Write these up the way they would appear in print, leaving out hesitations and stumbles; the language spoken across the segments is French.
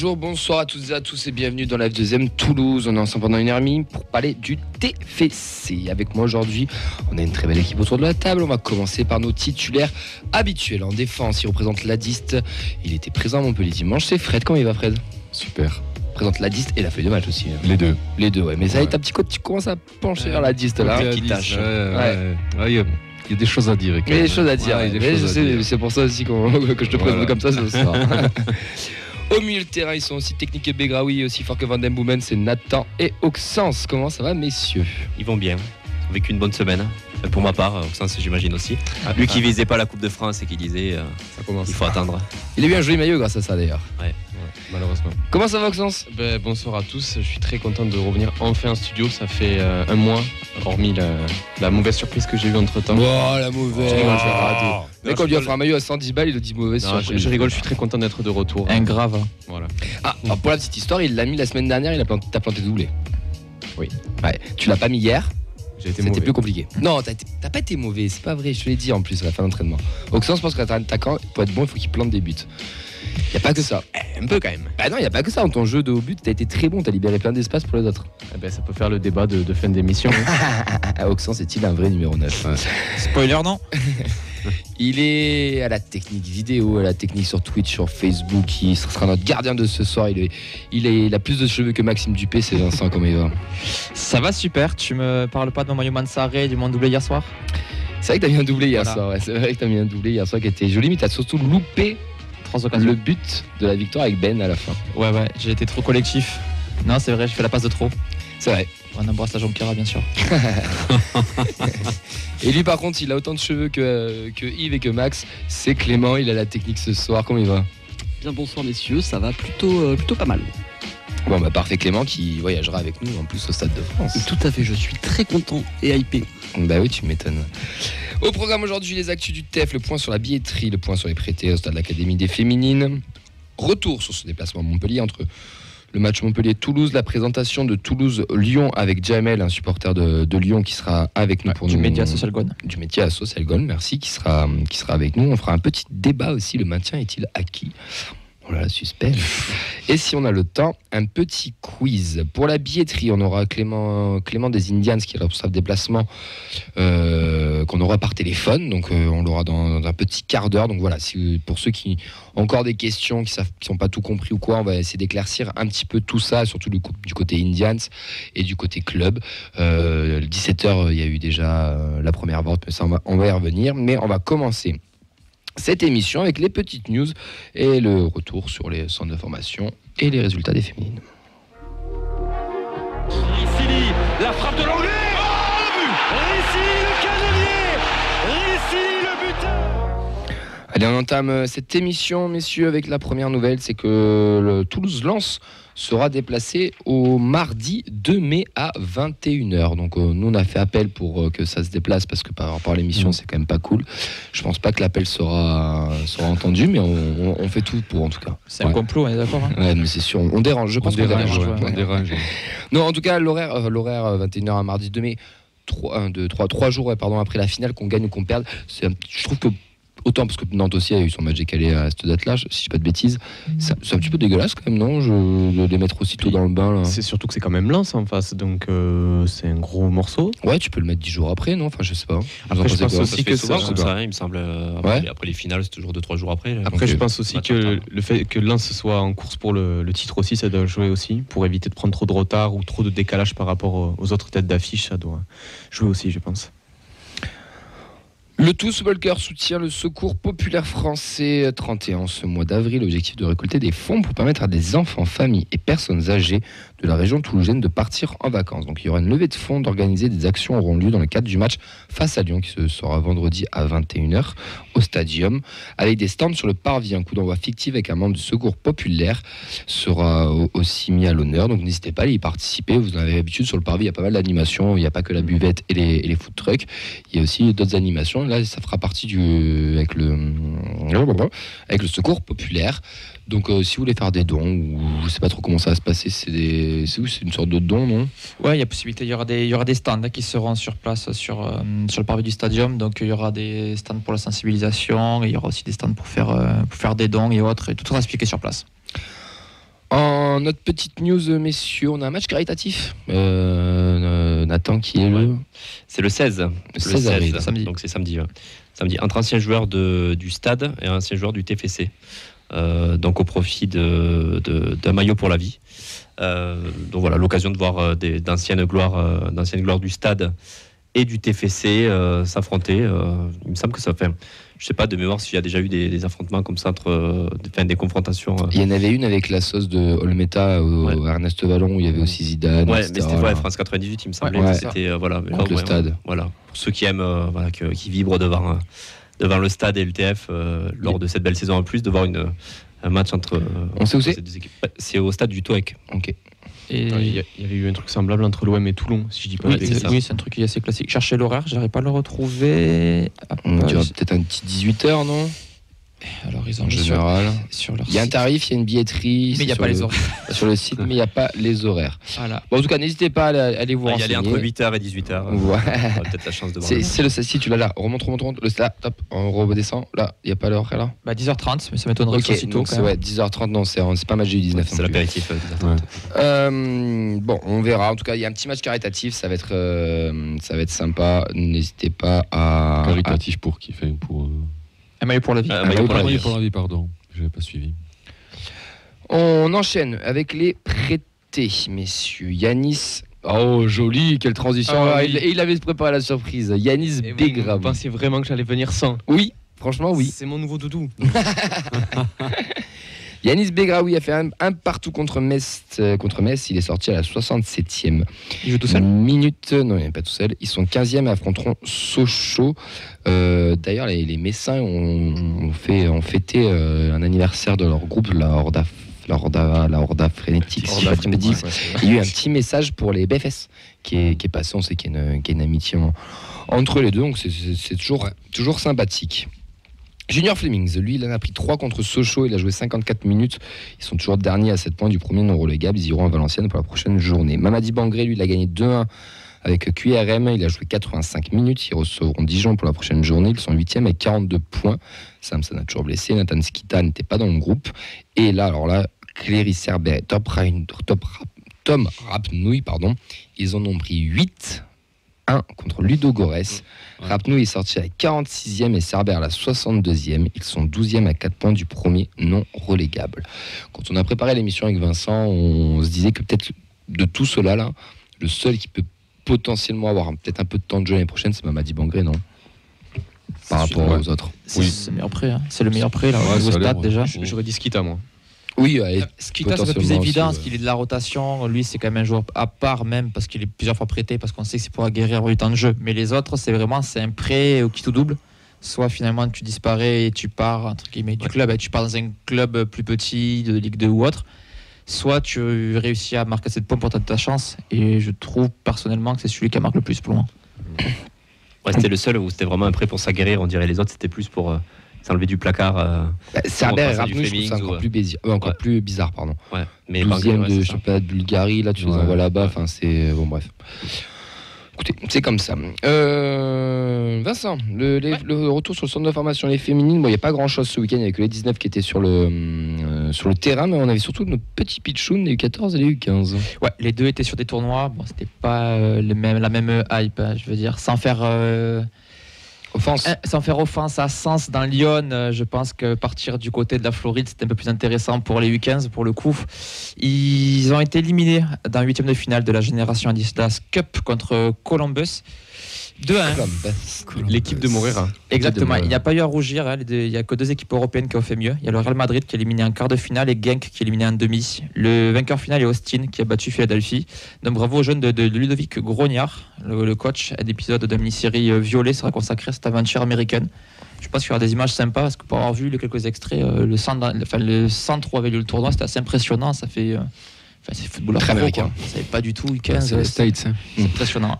Bonjour, bonsoir à toutes et à tous et bienvenue dans la F2M Toulouse. On est ensemble pendant 1h30 pour parler du TFC. Avec moi aujourd'hui, on a une très belle équipe autour de la table. On va commencer par nos titulaires habituels. En défense, il représente l'Adist. Il était présent à Montpellier dimanche. C'est Fred. Comment il va, Fred ? Super. Présente l'Adist et la feuille de match aussi. Les deux. Les deux, ouais. Mais ça, ta petit côte, tu commences à pencher vers l'Adist là. Qui tâche. Il y a des choses à dire. Il y a des choses à dire. C'est pour ça aussi que je te présente comme ça ce soir. Au milieu de terrain, ils sont aussi Technique et Begraoui, aussi fort que Van Den Boomen, c'est Nathan et Auxence. Comment ça va, messieurs ? Ils vont bien. Ils ont vécu une bonne semaine. Pour ma part, Auxence, j'imagine aussi. Lui qui visait pas la Coupe de France et qui disait il faut attendre. Il a eu un joli maillot grâce à ça d'ailleurs. Ouais. Malheureusement. Comment ça va, Auxence ? Bonsoir à tous, je suis très content de revenir enfin en studio. Ça fait un mois, hormis la mauvaise surprise que j'ai eue entre temps. Oh, la mauvaise. Mais quand on lui offre un maillot à 110 balles, il le dit mauvaise surprise. Je rigole, je suis très content d'être de retour. Un grave. Voilà. Alors pour la petite histoire, il l'a mis la semaine dernière, t'as planté doublé. Oui. Ouais. Tu l'as pas mis hier. C'était plus compliqué. Non, t'as pas été mauvais, c'est pas vrai, je te l'ai dit en plus à la fin d'entraînement. Auxence pense qu'un attaquant, pour être bon, il faut qu'il plante des buts. Y a pas que ça. Un peu quand même. Bah non, y a pas que ça. Dans ton jeu de haut but, t'as été très bon, t'as libéré plein d'espace pour les autres. Ça peut faire le débat de fin d'émission. Auxence est-il un vrai numéro 9 ? Spoiler, non. Il est à la technique vidéo, à la technique sur Twitch, sur Facebook. Il sera notre gardien de ce soir. Il a plus de cheveux que Maxime Dupé, c'est Vincent. Comment il va ? Ça va super. Tu me parles pas de mon maillot Mansaré, du monde doublé hier soir ? C'est vrai que t'as mis un doublé hier soir. Ouais. C'est vrai que t'as mis un doublé hier soir qui était joli, mais t'as surtout loupé le but de la victoire avec Ben à la fin. Ouais, j'ai été trop collectif. Non, c'est vrai, j'ai fait la passe de trop. C'est vrai. On embrasse la Jonquera, bien sûr. Et lui, par contre, il a autant de cheveux que Yves et que Max. C'est Clément, il a la technique ce soir. Comment il va ? Bien, bonsoir messieurs, ça va plutôt pas mal. Bon, parfait, Clément qui voyagera avec nous en plus au Stade de France. Tout à fait, je suis très content et hypé. Bah oui, tu m'étonnes. Au programme aujourd'hui, les actus du TEF, le point sur la billetterie, le point sur les prêtés au Stade de l'Académie des Féminines. Retour sur ce déplacement à Montpellier entre le match Montpellier-Toulouse, la présentation de Toulouse-Lyon avec Jamel, un supporter de Lyon qui sera avec nous pour du nous. Média Social Gone. Du Média Social Gone, merci, qui sera avec nous. On fera un petit débat aussi, le maintien est-il acquis ? Oh là là, suspense. Et si on a le temps, un petit quiz. Pour la billetterie, on aura Clément des Indians qui est responsable déplacement qu'on aura par téléphone. Donc on l'aura dans un petit quart d'heure. Donc voilà, pour ceux qui ont encore des questions, qui n'ont pas tout compris ou quoi, on va essayer d'éclaircir un petit peu tout ça, surtout du côté Indians et du côté club. 17h, il y a eu déjà la première vente, mais ça on va y revenir. Mais on va commencer cette émission avec les petites news et le retour sur les centres de formation et les résultats des féminines. Ricili, la frappe de l'anglais. Ricili le cannelier, Ricili le buteur. Allez, on entame cette émission, messieurs, avec la première nouvelle, c'est que le Toulouse-Lens sera déplacé au mardi 2 mai à 21h. Donc nous on a fait appel pour que ça se déplace parce que par rapport à l'émission c'est quand même pas cool. Je pense pas que l'appel sera entendu, mais on fait tout pour en tout cas. C'est un complot, on est d'accord hein. Ouais, mais c'est sûr, on dérange, je pense qu'on dérange. On dérange. Non, en tout cas l'horaire 21h à mardi 2 mai, 3 jours après la finale, qu'on gagne ou qu'on perde, je trouve que autant parce que Nantes aussi a eu son match décalé à cette date-là, si je dis pas de bêtises. C'est un petit peu dégueulasse quand même, non ? De les mettre aussitôt dans le bain. Là. C'est surtout que c'est quand même Lens en face, donc c'est un gros morceau. Ouais, tu peux le mettre 10 jours après, non ? Enfin, je sais pas. Après, je pense aussi que souvent comme ça, il me semble. Après les finales, c'est toujours 2-3 jours après. Après, je pense aussi que le fait que Lens soit en course pour le titre aussi, ça doit jouer aussi, pour éviter de prendre trop de retard ou trop de décalage par rapport aux autres têtes d'affiche, ça doit jouer aussi, je pense. Le Tous Volker soutient le Secours populaire français 31 ce mois d'avril. Objectif de récolter des fonds pour permettre à des enfants, familles et personnes âgées de la région toulousaine de partir en vacances. Donc il y aura une levée de fonds, d'organiser des actions auront lieu dans le cadre du match face à Lyon qui se sera vendredi à 21h au Stadium avec des stands sur le parvis. Un coup d'envoi fictif avec un membre du Secours populaire sera aussi mis à l'honneur. Donc n'hésitez pas à y participer. Vous en avez l'habitude sur le parvis, il y a pas mal d'animations. Il n'y a pas que la buvette et les food trucks. Il y a aussi d'autres animations. Là, ça fera partie avec le Secours populaire. Donc si vous voulez faire des dons, ou je ne sais pas trop comment ça va se passer, c'est une sorte de don, non ? Ouais, il y a possibilité. Il y aura des stands qui seront sur place sur le parvis du stadium. Donc il y aura des stands pour la sensibilisation, et il y aura aussi des stands pour faire des dons et autres. Et tout sera expliqué sur place. En notre petite news, messieurs, on a un match caritatif. Nathan, qui est le... C'est le 16. Le 16 avril. Samedi. Donc c'est samedi. Ouais. Samedi. Entre anciens joueurs du stade et anciens joueurs du TFC. Donc au profit d'un maillot pour la vie. Donc voilà, l'occasion de voir d'anciennes gloires du stade et du TFC s'affronter. Il me semble que ça fait... Je sais pas de mémoire s'il y a déjà eu des affrontements comme ça des confrontations. Il y en avait une avec la sauce de Olmeta au Ernest Vallon où il y avait aussi Zidane. Ouais, etc. mais c'était France 98, il me semblait. Ouais. C'était voilà. Contre le stade. Voilà. Pour ceux qui aiment, qui vibrent devant le stade et l'UTF lors de cette belle saison en plus, de voir un match entre. On sait où c'est ? Ces deux équipes. C'est au stade du Touac. Ok. Et... Il y avait eu un truc semblable entre l'OM et Toulon, si je dis pas Oui, de bêtises. c'est un truc qui est assez classique. Cherchez l'horaire, j'arrive pas à le retrouver. On dirait peut-être un petit 18h, non ? Alors ils ont En mis général. sur leur Il y a un site. tarif, il y a une billetterie. Mais il n'y a pas les horaires. Sur le site, mais il n'y a pas les horaires. Voilà. Bon, en tout cas, n'hésitez pas à aller vous Il y renseigner. allait entre 8h et 18h. Ouais. On aura peut-être la chance de voir. C'est le si tu l'as là. Remonte. Le là, top. On redescend. Là, il n'y a pas l'horaire là. Bah 10h30, mais ça m'étonnerait que ce soit si tôt. donc c'est 10h30. Non, c'est pas match du 19. C'est non plus. l'apéritif. Bon, on verra. En tout cas, il y a un petit match caritatif. Ça va être sympa. N'hésitez pas à. Caritatif pour qui fait pour. Un maillot pour la vie. maillot pour la vie. Pour la vie, pardon. Je n'avais pas suivi. On enchaîne avec les prêtés, messieurs. Yanis. Oh, joli, quelle transition. Ah, Ah, oui. il avait préparé la surprise. Yanis Et vous Begraoui. pensiez vraiment que j'allais venir sans? Oui, franchement, oui. C'est mon nouveau doudou. Yanis Begraoui a fait un partout contre Metz. Il est sorti à la 67e. Il joue tout seul. Minute. Non, il n'est pas tout seul. Ils sont 15e et affronteront Sochaux. D'ailleurs, les Messins ont fêté un anniversaire de leur groupe, la Horda Frénétique. si je me dis. Il y a eu un petit message pour les BFS qui est passé. On sait qu'il y a une amitié entre les deux, donc c'est toujours sympathique. Junior Flemings, lui, il en a pris 3 contre Sochaux. Il a joué 54 minutes. Ils sont toujours derniers à 7 points du premier non relégable. Ils iront à Valenciennes pour la prochaine journée. Mamadi Bangré, lui, il a gagné 2-1 avec QRM. Il a joué 85 minutes. Ils recevront Dijon pour la prochaine journée. Ils sont 8e avec 42 points. Samson a toujours blessé. Nathan Skita n'était pas dans le groupe. Et là, Cléry Cerber et Tom Rapnouille, ils en ont pris 8. 1 contre Ludo Gorès. Rapnouille est sorti à la 46e et Cerber à la 62e. Ils sont 12e à 4 points du premier non relégable. Quand on a préparé l'émission avec Vincent, on se disait que peut-être de tout cela là, le seul qui peut potentiellement avoir peut-être un peu de temps de jeu l'année prochaine, c'est Mamadi Bangré, non ? Par rapport aux autres. C'est le meilleur prêt. Hein. C'est le meilleur prêt là, au Ouais, niveau ça a l'air, stade ouais. déjà. J'aurais dit Skita, moi. Oui, Skita, c'est un peu plus évident parce qu'il est de la rotation. Lui, c'est quand même un joueur à part, même parce qu'il est plusieurs fois prêté, parce qu'on sait que c'est pour aguerrir avoir du temps de jeu. Mais les autres, c'est un prêt au qui tout double. Soit finalement tu disparais et tu pars entre guillemets du club, et tu pars dans un club plus petit de Ligue 2 ou autre. Soit tu réussis à marquer cette pomme pour ta chance. Et je trouve personnellement que c'est celui qui marque le plus pour moi. Ouais, c'était le seul où c'était vraiment un prêt pour s'aguerrir. On dirait les autres, c'était plus pour s'enlever du placard. Cerber et passer du Rapnouille, je trouve ça Flemings encore plus bizarre. Pardon. Ouais. Mais 12e Bangré, de c'est ça. championnat de Bulgarie, là tu les envoies là-bas, enfin c'est bon bref. Écoutez, c'est comme ça. Vincent, le retour sur le centre de formation les féminines, il n'y a pas grand-chose ce week-end, il n'y avait que les 19 qui étaient sur le terrain, mais on avait surtout nos petits pitchouns, les U14 et les U15. Ouais, les deux étaient sur des tournois. Bon, c'était pas la même hype, hein, je veux dire, sans faire offense à Sens dans Lyon. Je pense que partir du côté de la Floride, c'était un peu plus intéressant pour les U15 pour le coup. Ils ont été éliminés dans le 8e de finale de la Génération Adidas Cup contre Columbus. 2-1. L'équipe de Moreira. Exactement, il n'y a pas eu à rougir. Hein. Il n'y a que 2 équipes européennes qui ont fait mieux. Il y a le Real Madrid qui est éliminé en quart de finale et Genk qui est éliminé en demi. Le vainqueur final est Austin qui a battu Philadelphie. Donc bravo aux jeunes de Ludovic Grognard, le coach. Un épisode de la mini-série Violet sera consacré à cette aventure américaine. Je pense qu'il y aura des images sympas parce que pour avoir vu les quelques extraits, le centre où avait lieu le tournoi, c'était assez impressionnant. Ça fait. C'est footballeur très pro, américain. quoi. Ça savait pas du tout U15. C'est les States. Hein. C'est impressionnant.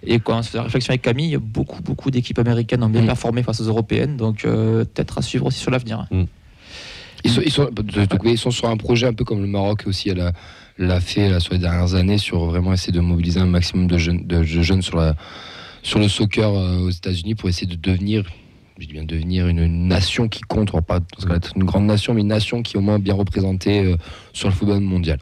Et quand on se fait la réflexion avec Camille, beaucoup d'équipes américaines ont bien performé face aux européennes, donc peut-être à suivre aussi sur l'avenir. Ils sont sur un projet un peu comme le Maroc aussi l'a fait là, sur les dernières années, sur vraiment essayer de mobiliser un maximum de jeunes sur le soccer aux États-Unis pour essayer de devenir je dis bien devenir une nation qui compte, on va pas parce qu'on va être une grande nation, mais une nation qui est au moins bien représentée sur le football mondial.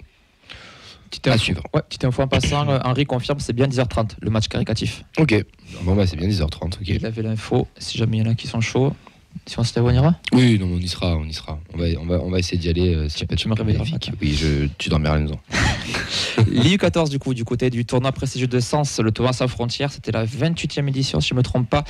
Petite À info, suivre. ouais, petite info en passant, Henri confirme, c'est bien 10h30, le match caricatif. Ok, bon bah c'est bien 10h30, ok. Il avait l'info, si jamais il y en a qui sont chauds. Si on se lève, on ira. Oui, non, on y sera. On va essayer d'y aller. Tu me réveilleras le matin. Oui, tu dormiras à la maison. Ligue 14 du côté du tournoi prestigieux de Sens, le tournoi sans frontières, c'était la 28e édition si je ne me trompe pas.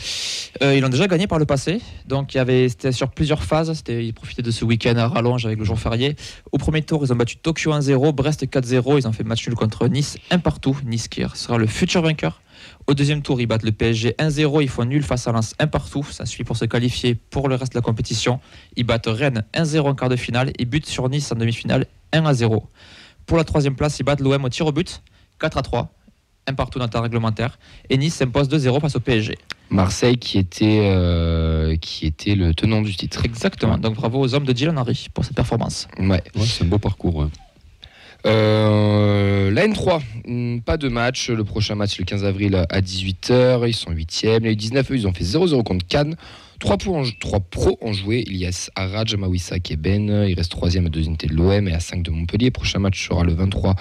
Ils l'ont déjà gagné par le passé, donc c'était sur plusieurs phases, ils profitaient de ce week-end à rallonge avec le jour férié. Au premier tour, ils ont battu Tokyo 1-0, Brest 4-0, ils ont fait match nul contre Nice, 1 partout, Nice qui sera le futur vainqueur. Au deuxième tour, ils battent le PSG 1-0, ils font nul face à Lens 1 partout, ça suffit pour se qualifier pour le reste de la compétition. Ils battent Rennes 1-0 en quart de finale et butent sur Nice en demi-finale 1-0. Pour la troisième place, ils battent l'OM au tir au but 4-3, 1 partout dans le temps réglementaire, et Nice s'impose 2-0 face au PSG. Marseille qui était le tenant du titre. Exactement, donc bravo aux hommes de Dylan Henry pour cette performance. Ouais. Ouais, c'est un beau parcours. Ouais. La N3, pas de match. Le prochain match, le 15 avril à 18h. Ils sont 8e. Les 19, eux, ils ont fait 0-0 contre Cannes. 3 pros ont joué.Ilias Arad, Mawissa Keben. Il reste 3e à 2 unités de l'OM et à 5 de Montpellier. Prochain match sera le 23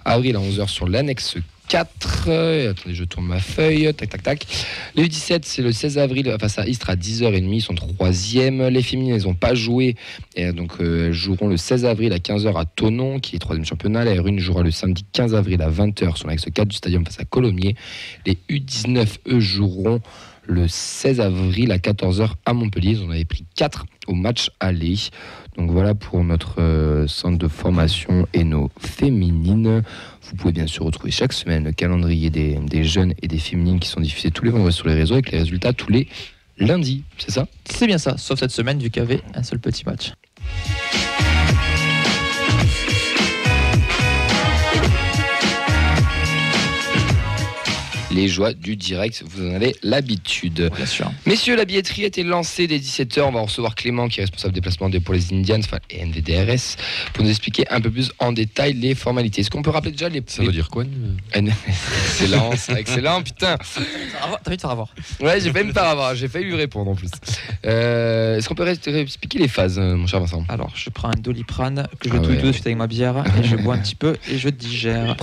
avril à 11h sur l'annexe 4. Attendez, je tourne ma feuille. Tac, tac, tac. Les U17, c'est le 16 avril face à Istres à 10h30. Ils sont 3e. Les féminines, elles n'ont pas joué. Et donc, elles joueront le 16 avril à 15h à Thonon, qui est 3e championnat. La R1 jouera le samedi 15 avril à 20h sur l'annexe 4 du stadium face à Colomiers. Les U19, eux, joueront le 16 avril à 14h à Montpellier. Ils en avaient pris 4 au match aller. Donc voilà pour notre centre de formation et nos féminines. Vous pouvez bien sûr retrouver chaque semaine le calendrier des jeunes et des féminines qui sont diffusés tous les vendredis sur les réseaux avec les résultats tous les lundis. C'est ça ? C'est bien ça, sauf cette semaine vu qu'il y avait un seul petit match. Les joies du direct, vous en avez l'habitude. Bien sûr. Messieurs, la billetterie a été lancée dès 17h. On va recevoir Clément, qui est responsable des placements pour les Indians et NVDRS, pour nous expliquer un peu plus en détail les formalités. Est-ce qu'on peut rappeler déjà Ça veut dire quoi Excellent, c'est excellent, putain. T'as envie de faire avoir. Ouais, j'ai failli me faire avoir, j'ai failli lui répondre en plus. Est-ce qu'on peut expliquer les phases, mon cher Vincent ? Alors, je prends un Doliprane que je Ah touille ouais. tout de suite avec ma bière et je bois un petit peu et je digère.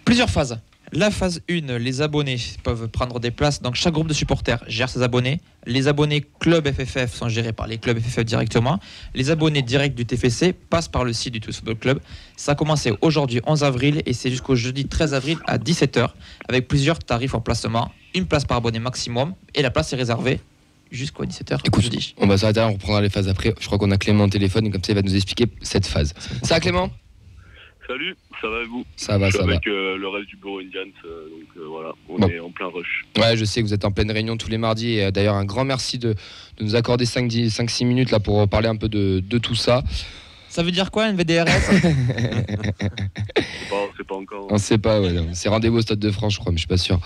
Plusieurs phases. La phase 1, les abonnés peuvent prendre des places. Donc, chaque groupe de supporters gère ses abonnés. Les abonnés club FFF sont gérés par les clubs FFF directement. Les abonnés directs du TFC passent par le site du TuS Football Club. Ça a commencé aujourd'hui 11 avril et c'est jusqu'au jeudi 13 avril à 17h avec plusieurs tarifs en placement. Une place par abonné maximum et la place est réservée jusqu'à 17h. Écoute, jeudi. on va s'arrêter là, on reprendra les phases après. Je crois qu'on a Clément au téléphone et comme ça, il va nous expliquer cette phase. Ça va, Clément ? Salut, ça va et vous? Ça va, Je suis ça va. avec le reste du bureau Indians, donc voilà, on Bon. est en plein rush. Ouais, je sais que vous êtes en pleine réunion tous les mardis. Et d'ailleurs, un grand merci de nous accorder 5-6 minutes là, pour parler un peu de tout ça. Ça veut dire quoi, NVDRS? C'est pas encore. On ne sait pas, ouais, non. C'est rendez-vous au Stade de France, je crois, mais je suis pas sûr.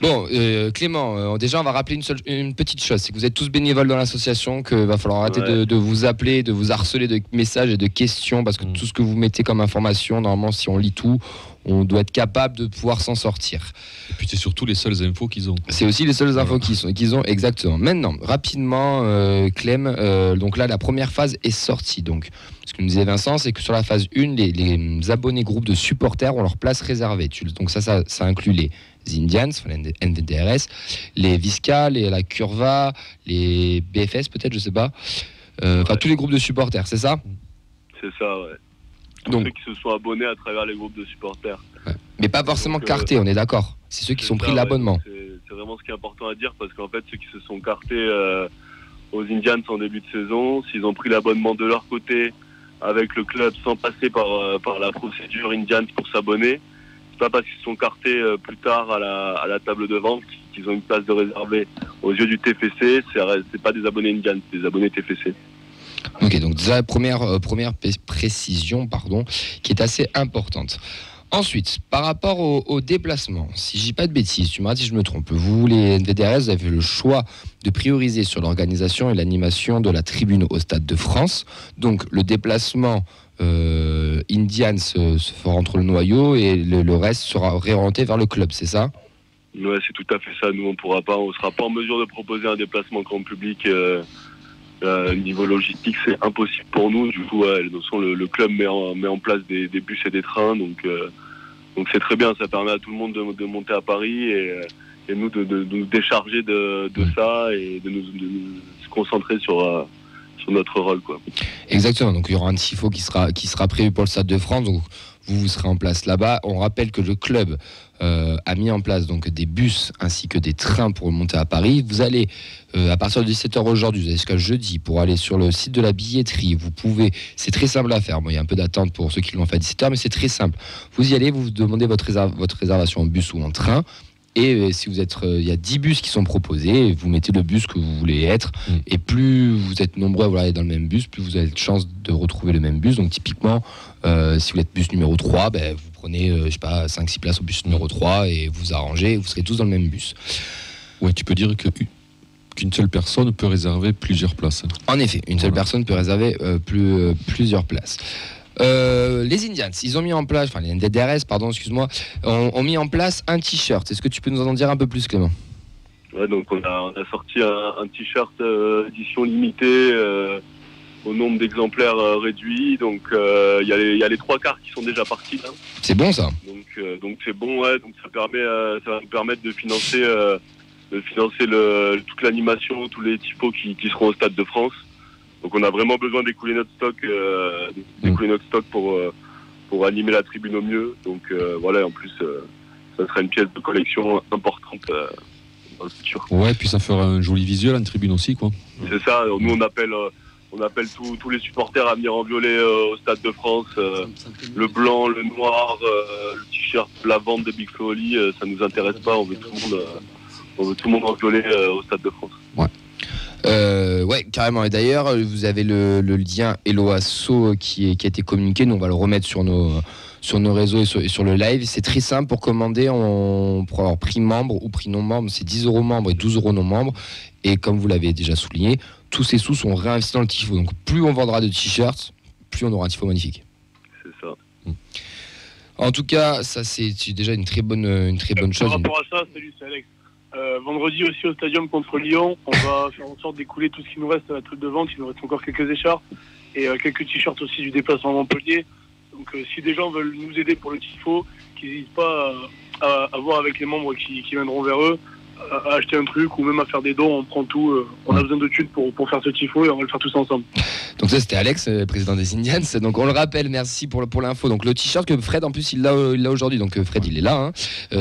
Bon, Clément, déjà, on va rappeler une petite chose, c'est que vous êtes tous bénévoles dans l'association, qu'il va falloir arrêter Ouais. de vous appeler, de vous harceler de messages et de questions, parce que tout ce que vous mettez comme information, normalement, si on lit tout, on doit être capable de pouvoir s'en sortir. Et puis c'est surtout les seules infos qu'ils ont. C'est aussi les seules infos qu'ils ont, exactement. Maintenant, rapidement, Clem, donc là, la première phase est sortie. Donc, ce que nous disait Vincent, c'est que sur la phase 1, les abonnés groupes de supporters ont leur place réservée. Donc ça inclut les Indians, enfin, les NVDRS, les Visca, la Curva, les BFS peut-être, je sais pas. Enfin, tous les groupes de supporters, c'est ça ? C'est ça, ouais. Tous Donc- ceux qui se sont abonnés à travers les groupes de supporters. Mais pas forcément Donc, cartés, on est d'accord. C'est ceux qui C'est sont ça, pris ouais. l'abonnement. C'est vraiment ce qui est important à dire, parce qu'en fait, ceux qui se sont cartés aux Indians en début de saison, s'ils ont pris l'abonnement de leur côté avec le club sans passer par la procédure Indians pour s'abonner, c'est pas parce qu'ils se sont cartés plus tard à la table de vente qu'ils ont une place de réservée. Aux yeux du TFC, c'est pas des abonnés Indians, c'est des abonnés TFC. Ok, donc déjà, première précision, qui est assez importante. Ensuite, par rapport au déplacement, si je dis pas de bêtises, tu me dis si je me trompe, vous, les NVDRS, vous avez fait le choix de prioriser sur l'organisation et l'animation de la tribune au Stade de France. Donc, le déplacement Indians se fera entre le noyau et le reste sera réorienté vers le club, c'est ça ? Ouais, c'est tout à fait ça. Nous, on sera pas en mesure de proposer un déplacement grand public. Niveau logistique, c'est impossible pour nous. Du coup, le club met en place des bus et des trains. Donc c'est très bien. Ça permet à tout le monde de monter à Paris et nous de nous décharger de ça et de nous se concentrer sur notre rôle, quoi. Exactement. Donc il y aura un tifo qui sera prévu pour le Stade de France. Donc vous serez en place là-bas. On rappelle que le club a mis en place donc des bus ainsi que des trains pour monter à Paris. Vous allez à partir de 17h aujourd'hui, vous allez jusqu'à jeudi pour aller sur le site de la billetterie. Vous pouvez, c'est très simple à faire. Bon, il y a un peu d'attente pour ceux qui l'ont fait à 17h, mais c'est très simple. Vous y allez, vous demandez votre réservation en bus ou en train. Et si vous êtes, il y a 10 bus qui sont proposés, vous mettez le bus que vous voulez être. Et plus vous êtes nombreux à vouloir aller dans le même bus, plus vous avez de chances de retrouver le même bus. Donc typiquement, si vous êtes bus numéro 3, vous prenez 5-6 places au bus numéro 3 et vous arrangez, vous serez tous dans le même bus. Ouais, tu peux dire qu'une seule personne peut réserver plusieurs places. En effet, une seule personne peut réserver plusieurs places. Les Indians, ils ont mis en place, les NDRS, ont mis en place un t-shirt. Est-ce que tu peux nous en dire un peu plus, Clément ? Ouais, donc on a sorti un t-shirt édition limitée au nombre d'exemplaires réduit. Donc il y a les 3 quarts qui sont déjà partis là. C'est bon ça. Donc c'est bon, ouais. Donc ça va nous permettre de financer toute l'animation, tous les tifos qui seront au Stade de France. Donc on a vraiment besoin d'écouler notre stock pour animer la tribune au mieux. Donc voilà, en plus ça sera une pièce de collection importante dans le futur. Ouais, puis ça fera un joli visuel en tribune aussi, quoi. C'est ça. Nous on appelle tous les supporters à venir en violet au Stade de France. Le blanc, le noir, le t-shirt, la vente de Big Flo Oli, ça nous intéresse pas. On veut tout le monde en violet au Stade de France. Ouais. Ouais, carrément. Et d'ailleurs, vous avez le lien Hello Asso qui a été communiqué. Nous, on va le remettre sur nos réseaux et sur le live. C'est très simple pour commander. Pour avoir prix membre ou prix non membre, c'est 10 € membre et 12 € non membre. Et comme vous l'avez déjà souligné, tous ces sous sont réinvestis dans le tifo. Donc plus on vendra de t-shirts, plus on aura un tifo magnifique. C'est ça. En tout cas, ça c'est déjà une très bonne chose. Par rapport à ça, salut, c'est Alex. Vendredi aussi au stadium contre Lyon, on va faire en sorte d'écouler tout ce qui nous reste à la truc de vente. Il nous reste encore quelques écharpes et quelques t-shirts aussi du déplacement à Montpellier. Donc si des gens veulent nous aider pour le tifo, qu'ils n'hésitent pas à voir avec les membres qui viendront vers eux, à acheter un truc ou même à faire des dons. On prend tout. On a besoin de thunes pour faire ce tifo et on va le faire tous ensemble. Donc ça c'était Alex, président des Indians. Donc on le rappelle, merci pour l'info. Donc le t-shirt que Fred en plus il l'a aujourd'hui. Donc Fred il est là. Hein.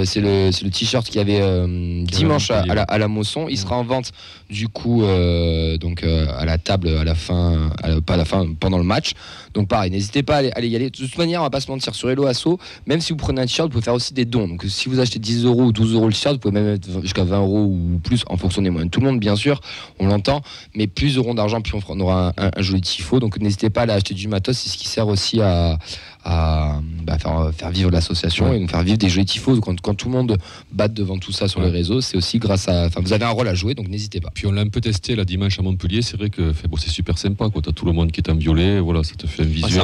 C'est le t-shirt qu'il y avait dimanche à la Mosson. Il sera en vente du coup à la table à la fin, pas à la fin, pendant le match. Donc pareil, n'hésitez pas à aller y aller. De toute manière, on va pas se mentir, sur Hello Asso, même si vous prenez un t-shirt, vous pouvez faire aussi des dons. Donc si vous achetez 10 € ou 12 € le t-shirt, vous pouvez même mettre jusqu'à 20 € ou plus en fonction des moyens de tout le monde, bien sûr, on l'entend, mais plus auront d'argent, plus on aura un joli tifo. Donc n'hésitez pas à aller acheter du matos, c'est ce qui sert aussi à faire vivre l'association et nous faire vivre des jolis tifos. Quand tout le monde batte devant tout ça sur les réseaux, c'est aussi grâce à... Vous avez un rôle à jouer, donc n'hésitez pas. Puis on l'a un peu testé là dimanche à Montpellier, c'est vrai que c'est super sympa, quoi. T'as tout le monde qui est en violet, voilà, ça te fait un visuel.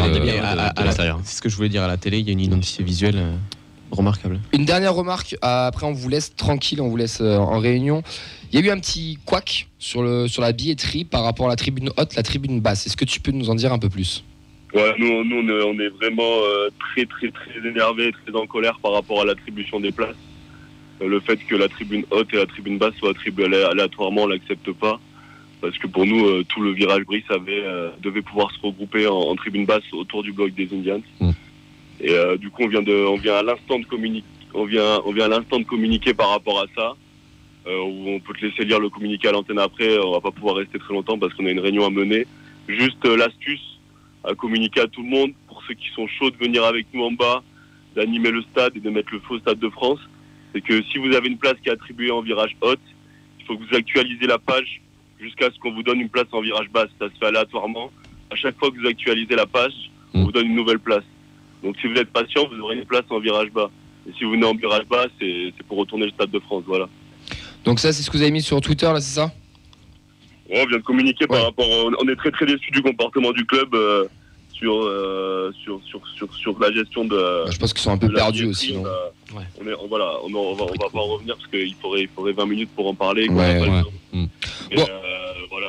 C'est ce que je voulais dire, à la télé, il y a une identité visuelle remarquable. Une dernière remarque, après on vous laisse tranquille, on vous laisse en réunion. Il y a eu un petit couac sur la billetterie par rapport à la tribune haute, la tribune basse. Est-ce que tu peux nous en dire un peu plus ? Ouais, nous on est vraiment très très très énervés, très en colère par rapport à l'attribution des places. Le fait que la tribune haute et la tribune basse soient attribuées aléatoirement, on l'accepte pas. Parce que pour nous, tout le virage Brice devait pouvoir se regrouper en tribune basse autour du bloc des Indians. Et du coup, on vient à l'instant de communiquer par rapport à ça. Où on peut te laisser lire le communiqué à l'antenne après. On va pas pouvoir rester très longtemps parce qu'on a une réunion à mener. Juste l'astuce à communiquer à tout le monde pour ceux qui sont chauds de venir avec nous en bas, d'animer le stade et de mettre le feu au Stade de France. C'est que si vous avez une place qui est attribuée en virage haute, il faut que vous actualisez la page jusqu'à ce qu'on vous donne une place en virage basse. Ça se fait aléatoirement. À chaque fois que vous actualisez la page, on vous donne une nouvelle place. Donc si vous êtes patient, vous aurez une place en virage bas. Et si vous venez en virage bas, c'est pour retourner le Stade de France, voilà. Donc ça, c'est ce que vous avez mis sur Twitter, là, c'est ça ? On vient de communiquer par rapport... On est très très déçus du comportement du club sur la gestion de. Je pense qu'ils sont un peu de la perdus billetterie. aussi, non On va pas en revenir parce qu'il faudrait 20 minutes pour en parler. quoi, Ouais, pas le ouais. temps. Mm. Mais, Bon. voilà,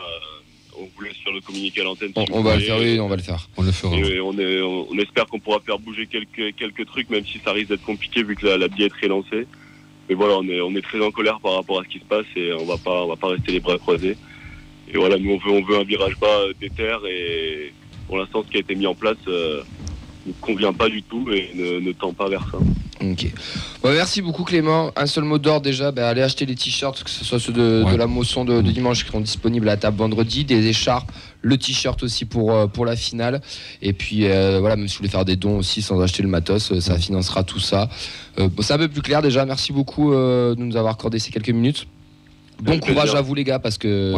on vous laisse faire le communiqué à l'antenne. On va le faire, oui, on va le faire. On le fera. Et on espère qu'on pourra faire bouger quelques trucs, même si ça risque d'être compliqué vu que la billetterie est lancée. Mais voilà, on est très en colère par rapport à ce qui se passe et on va pas rester les bras croisés. Et voilà, nous on veut un virage bas déter et pour l'instant ce qui a été mis en place ne convient pas du tout et ne tend pas vers ça. Ok. Bon, merci beaucoup Clément. Un seul mot d'ordre déjà, allez acheter les t-shirts, que ce soit ceux de la motion de dimanche qui seront disponibles à la table vendredi, des écharpes, le t-shirt aussi pour la finale. Et puis voilà, même si vous voulez faire des dons aussi sans acheter le matos, ça financera tout ça. C'est un peu plus clair déjà. Merci beaucoup de nous avoir accordé ces quelques minutes. Bon courage à vous les gars parce que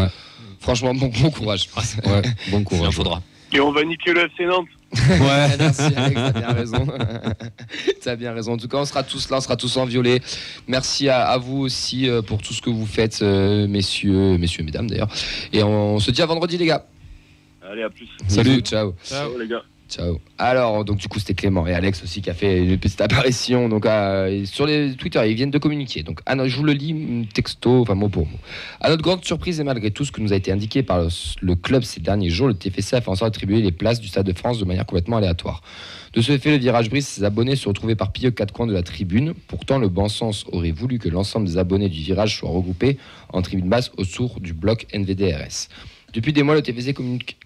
franchement bon courage. Ouais, bon courage. Il en faudra. Et on va niquer le FC Nantes. Ouais, merci Alex, t'as bien raison. T'as bien raison. En tout cas, on sera tous là, on sera tous en violet. Merci à vous aussi pour tout ce que vous faites, messieurs, mesdames d'ailleurs. Et on se dit à vendredi, les gars. Allez, à plus. Salut, ciao. Ciao les gars. Ciao. Alors, donc du coup, c'était Clément et Alex aussi qui a fait une petite apparition. Donc, sur les Twitter, ils viennent de communiquer. Donc, je vous le lis texto, enfin mot pour mot. À notre grande surprise et malgré tout ce que nous a été indiqué par le club ces derniers jours, le TFC a fait en sorte d'attribuer les places du Stade de France de manière complètement aléatoire. De ce fait, le virage brise, ses abonnés se retrouvaient éparpillés aux quatre coins de la tribune. Pourtant, le bon sens aurait voulu que l'ensemble des abonnés du virage soient regroupés en tribune basse autour du bloc NVDRS. Depuis des mois, le TFC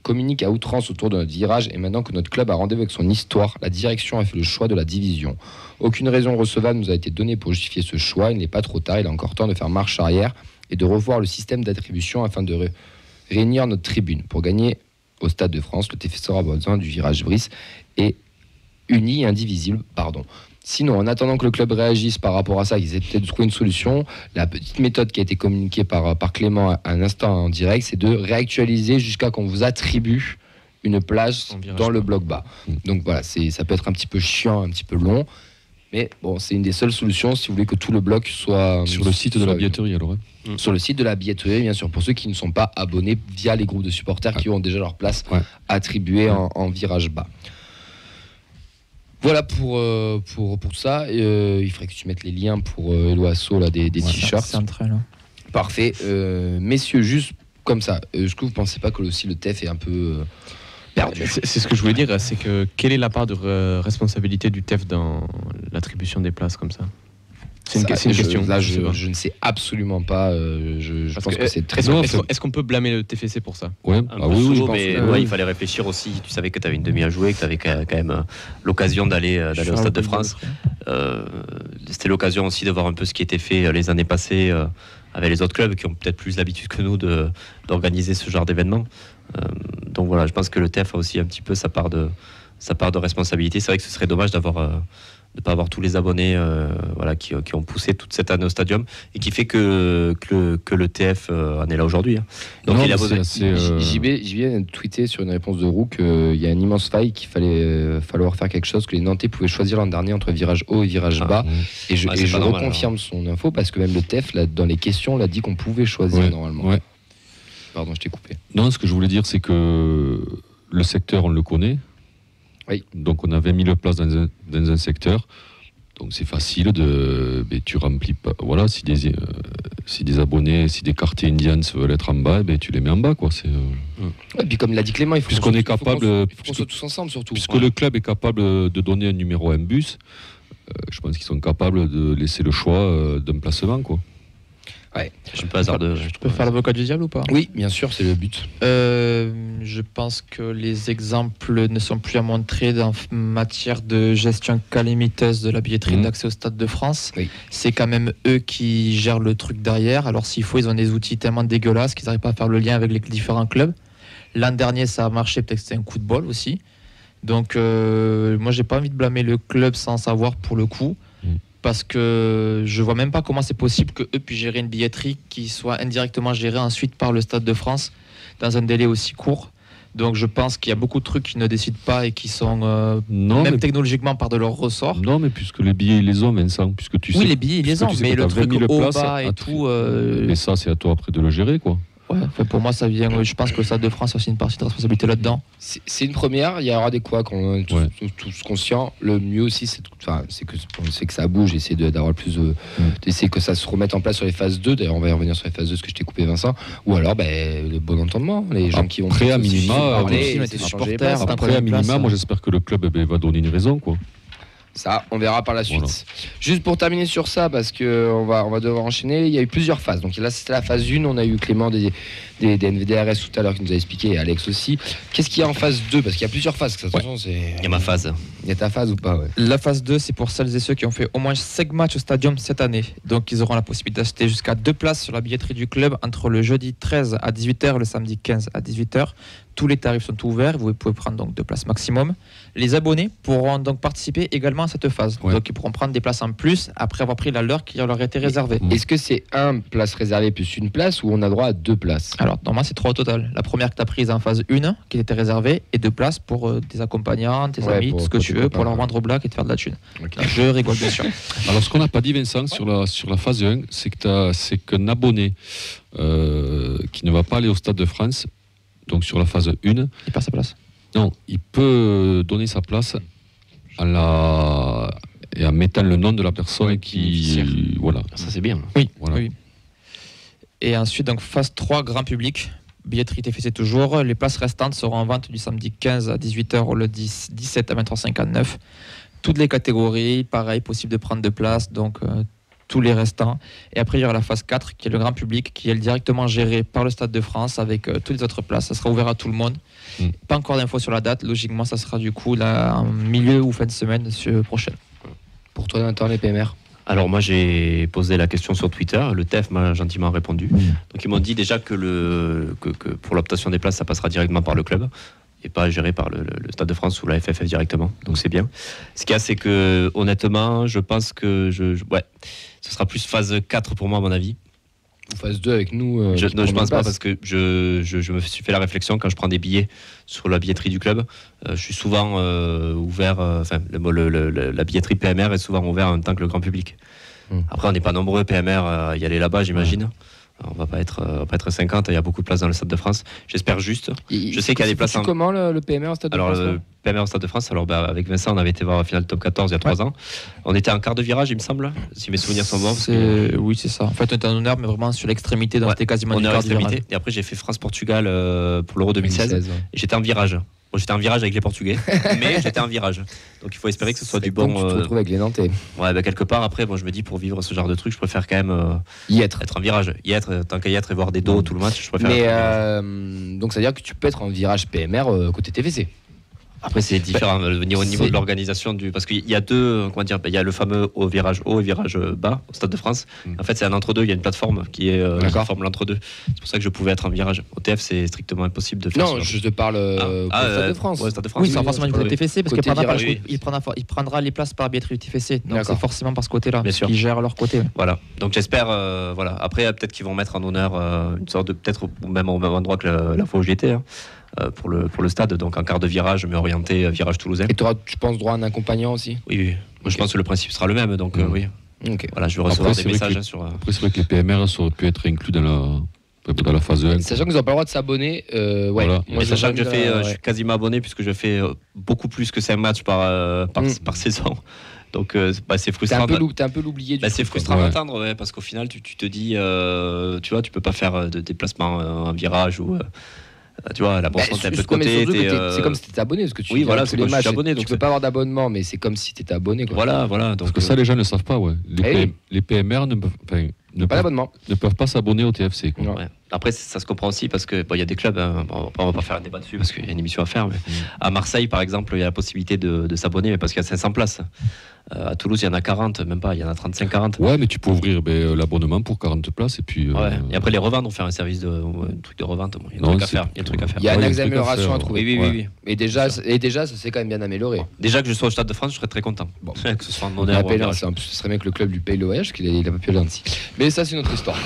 communique à outrance autour de notre virage et maintenant que notre club a rendez-vous avec son histoire, la direction a fait le choix de la division. Aucune raison recevable nous a été donnée pour justifier ce choix. Il n'est pas trop tard, il est encore temps de faire marche arrière et de revoir le système d'attribution afin de réunir notre tribune. Pour gagner au Stade de France, le TFC aura besoin du virage brise et uni et indivisible, Sinon, en attendant que le club réagisse par rapport à ça, ils essaient peut-être de trouver une solution. La petite méthode qui a été communiquée par Clément à un instant en direct, c'est de réactualiser jusqu'à qu'on vous attribue une place dans le bloc bas. Donc voilà, ça peut être un petit peu chiant, un petit peu long, mais bon, c'est une des seules solutions si vous voulez que tout le bloc soit sur le site de la billetterie alors. Sur le site de la billetterie, bien sûr, pour ceux qui ne sont pas abonnés via les groupes de supporters qui ont déjà leur place attribuée en virage bas. Voilà pour tout ça. Il faudrait que tu mettes les liens pour Eloasso des t-shirts. C'est un train, là. Parfait. Messieurs, juste comme ça, est-ce que vous ne pensez pas que aussi le TEF est un peu perdu ? C'est ce que je voulais dire, c'est que quelle est la part de responsabilité du TEF dans l'attribution des places comme ça ? C'est une question. Là, je ne sais absolument pas. Je pense que c'est très. Est-ce qu'on peut blâmer le TFC pour ça ? Ouais. Oui, je pense. Mais il fallait réfléchir aussi. Tu savais que tu avais une demi à jouer, que tu avais quand même l'occasion d'aller au Stade de France. C'était l'occasion aussi de voir un peu ce qui était fait les années passées avec les autres clubs qui ont peut-être plus l'habitude que nous d'organiser ce genre d'événements. Donc voilà, je pense que le TEF a aussi un petit peu sa part de responsabilité. C'est vrai que ce serait dommage de ne pas avoir tous les abonnés qui ont poussé toute cette année au stadium et qui fait que le TF en est là aujourd'hui. Donc non, il a besoin. JB vient de tweeter sur une réponse de Roux qu'il y a une immense faille qu'il falloir faire quelque chose, que les Nantais pouvaient choisir l'an dernier entre virage haut et virage bas. Et je reconfirme son info parce que même le TF, dans les questions, l'a dit qu'on pouvait choisir normalement. Ouais. Pardon, je t'ai coupé. Non, ce que je voulais dire, c'est que le secteur, on le connaît. Oui. Donc on a 20 000 places dans un secteur, donc c'est facile tu remplis pas. Voilà, si des abonnés, si des quartiers Indians veulent être en bas, tu les mets en bas, quoi. Et puis comme l'a dit Clément, il faut qu'on soit tous ensemble surtout. Puisque le club est capable de donner un numéro à un bus, je pense qu'ils sont capables de laisser le choix d'un placement, quoi. Ouais. Je suis pas hasardeux. Je peux faire l'avocat du diable ou pas ? Oui, bien sûr, c'est le but. Je pense que les exemples ne sont plus à montrer en matière de gestion calamiteuse de la billetterie d'accès au Stade de France. Oui. C'est quand même eux qui gèrent le truc derrière. Alors s'il faut, ils ont des outils tellement dégueulasses qu'ils n'arrivent pas à faire le lien avec les différents clubs. L'an dernier, ça a marché, peut-être que c'était un coup de bol aussi. Donc moi, j'ai pas envie de blâmer le club sans savoir pour le coup. Parce que je vois même pas comment c'est possible que eux puissent gérer une billetterie qui soit indirectement gérée ensuite par le Stade de France dans un délai aussi court. Donc je pense qu'il y a beaucoup de trucs qui ne décident pas et qui sont technologiquement par de leur ressort. Non, mais puisque les billets ils les ont, Vincent, puisque tu sais. Oui, les billets ils les ont, mais le truc au bas et tout. Mais ça, c'est à toi après de le gérer, quoi. Ouais, Enfin, pour moi, ça vient. Je pense que le Stade de France a aussi une partie de responsabilité là-dedans. C'est une première, il y aura des couacs, on est tous conscients. Le mieux aussi, c'est que ça bouge, essayer d'avoir le plus d'essayer que ça se remette en place sur les phases 2. D'ailleurs, on va y revenir sur les phases 2, ce que je t'ai coupé, Vincent. Ou alors, le bon entendement, les gens qui vont Après, à minima, moi j'espère que le club va donner une raison, quoi. Ça, on verra par la suite. Voilà. Juste pour terminer sur ça, parce qu'on va devoir enchaîner, il y a eu plusieurs phases. Donc là, c'était la phase 1. On a eu Clément des NVDRS tout à l'heure qui nous a expliqué, et Alex aussi. Qu'est-ce qu'il y a en phase 2? Parce qu'il y a plusieurs phases. Attention, Il y a ma phase. Il y a ta phase ou pas? La phase 2, c'est pour celles et ceux qui ont fait au moins 5 matchs au Stadium cette année. Donc, ils auront la possibilité d'acheter jusqu'à 2 places sur la billetterie du club entre le jeudi 13 à 18h et le samedi 15 à 18h. Tous les tarifs sont ouverts, vous pouvez prendre donc 2 places maximum. Les abonnés pourront donc participer également à cette phase. Ouais. Donc ils pourront prendre des places en plus après avoir pris la leur qui leur a été réservée. Est-ce que c'est un place réservée plus une place ou on a droit à 2 places? Alors normalement c'est 3 au total. La première que tu as prise en phase 1 qui était réservée et 2 places pour tes accompagnants, tes amis, tout ce que tu veux pour leur vendre au black et te faire de la thune. Okay. Je rigole bien sûr. Alors ce qu'on n'a pas dit, Vincent, sur la phase 1, c'est qu'un abonné qui ne va pas aller au Stade de France, donc sur la phase 1, Il perd sa place. non, il peut donner sa place en mettant le nom de la personne qui... Voilà. Ça, c'est bien. Oui, Voilà. oui. Et ensuite, donc phase 3, grand public. Billetterie TFC toujours. Les places restantes seront en vente du samedi 15 à 18h au le 17 à 23h59. Toutes les catégories, pareil, possible de prendre 2 places, donc tous les restants. Et après, il y aura la phase 4, qui est le grand public, qui est directement géré par le Stade de France avec toutes les autres places. Ça sera ouvert à tout le monde. Pas encore d'infos sur la date. Logiquement, ça sera du coup là, en milieu ou fin de semaine prochaine. Pour toi, Nathan, les PMR? Alors moi j'ai posé la question sur Twitter, le TEF m'a gentiment répondu. Donc ils m'ont dit déjà que pour l'obtention des places ça passera directement par le club et pas géré par le Stade de France ou la FFF directement. Donc c'est bien. Ce qu'il y a c'est que honnêtement je pense que ce sera plus phase 4 pour moi à mon avis. Ou phase 2 avec nous Je pense pas parce que je me suis fait la réflexion quand je prends des billets sur la billetterie du club. Je suis souvent ouvert, la billetterie PMR est souvent ouverte en même temps que le grand public. Après, on n'est pas nombreux PMR à y aller là-bas, j'imagine. On va pas être 50, il y a beaucoup de places dans le Stade de France. J'espère juste. Je sais qu'il y a des places. Comment le PMR au Stade de France? Alors, le PMR au Stade de France, avec Vincent, on avait été voir la finale top 14 il y a 3 ans. On était en quart de virage, il me semble, si mes souvenirs sont bons. Oui, c'est ça. En fait, on était en honneur, mais vraiment sur l'extrémité, donc c'était quasiment du quart de virage. Et après, j'ai fait France-Portugal pour l'Euro 2016. Et j'étais en virage. Bon, j'étais en virage avec les Portugais, mais j'étais en virage. Donc il faut espérer que ce soit du bon. Tu te retrouves avec les Nantais. Ouais, quelque part, après, je me dis, pour vivre ce genre de truc, je préfère quand même être en virage. Tant qu'à y être et voir des dos tout le match, je préfère être en virage. Donc ça veut dire que tu peux être en virage PMR côté TFC. Après, c'est différent au niveau de l'organisation parce qu'il y a deux, il y a le fameux virage haut et virage bas au Stade de France. En fait, c'est un entre-deux. Il y a une plateforme qui est la forme l'entre-deux. C'est pour ça que je pouvais être en virage. Au TF, c'est strictement impossible de faire. Non, je te parle au Stade de France. Ouais, Stade de France. Oui, sans forcément du côté TFC parce qu'il prendra les places par la billetterie du TFC. Donc c'est forcément par ce côté-là. Bien sûr. Ils gèrent leur côté. Voilà. Donc j'espère. Après, peut-être qu'ils vont mettre en honneur une sorte de peut-être même au même endroit que la fois où j'y étais. Pour le stade, donc en quart de virage, mais orienté virage toulousain. Et tu auras, tu penses, droit à un accompagnant aussi? Oui. Moi, je pense que le principe sera le même, donc oui. Voilà, je vais recevoir des messages sur. Après, c'est vrai que les PMR auraient pu être inclus dans la phase 1. Sachant qu'ils n'ont pas le droit de s'abonner, Voilà. Mais sachant que je suis quasiment abonné puisque je fais beaucoup plus que 5 matchs par saison. Donc c'est frustrant. T'es un peu l'oublié du c'est frustrant d'entendre parce qu'au final tu te dis tu vois, tu peux pas faire de déplacement en virage ou tu vois, la bourse est un peu de côté. C'est comme si tu étais abonné, parce que tu voilà, tous les matchs, abonné, tu peux pas avoir d'abonnement, mais c'est comme si tu étais abonné. Quoi. Voilà. Parce que ça, les gens ne le savent pas. Ouais. Les PMR ne peuvent pas s'abonner au TFC. Quoi. Ouais. Après, ça se comprend aussi parce que il y a des clubs. On va pas faire un débat dessus parce qu'il y a une émission à faire. Mais à Marseille, par exemple, il y a la possibilité de s'abonner, mais parce qu'il y a 500 places. À Toulouse, il y en a 40, même pas, il y en a 35-40. Ouais, mais tu peux ouvrir l'abonnement pour 40 places et puis. Et après, les revendre, on fait un service un truc de revente. Il y a un truc à faire. Il y a une amélioration à trouver. Oui. Et déjà, ça s'est quand même bien amélioré. Déjà que je sois au Stade de France, je serais très content. Bon. Que ce soit en honneur. Ce serait bien que le club lui paye l'OH, qu'il n'a pas pu aller ainsi. Mais ça, c'est une autre histoire.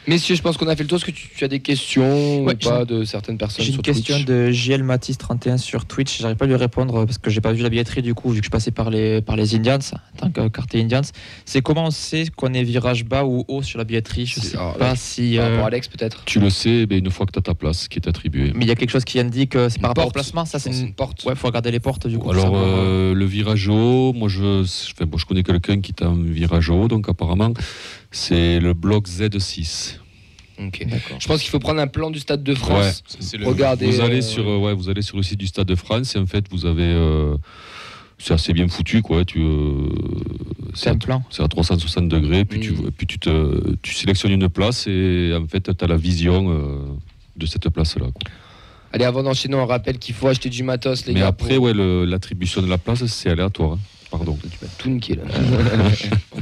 Messieurs, je pense qu'on a fait le tour. Est-ce que tu as des questions Ouais, ou pas de certaines personnes J'ai une sur question Twitch de JL Matisse 31 sur Twitch. J'arrive pas à lui répondre parce que j'ai pas vu la billetterie du coup, vu que je passais par les Indians, en tant que quartier Indians. C'est comment on sait qu'on est virage bas ou haut sur la billetterie? Je sais pas si. Par rapport à Alex, peut-être. Tu le sais une fois que tu as ta place qui est attribuée. Mais il y a quelque chose qui indique que c'est par rapport au porte. placement. Ça, c'est une porte. Ouais, faut regarder les portes du coup. Alors, pour savoir, le virage haut, moi je connais quelqu'un qui est en virage haut, donc apparemment c'est le bloc Z6. Ok. D'accord. Je pense qu'il faut prendre un plan du Stade de France. Regardez. Vous allez sur le site du Stade de France et en fait vous avez. C'est assez bien foutu quoi. c'est un plan. C'est à 360 degrés, puis tu sélectionnes une place et en fait tu as la vision de cette place-là. Quoi. Allez, avant d'enchaîner, on rappelle qu'il faut acheter du matos, les Mais gars. après, l'attribution de la place, c'est aléatoire. Hein. Pardon. Tu vas tout niquer là.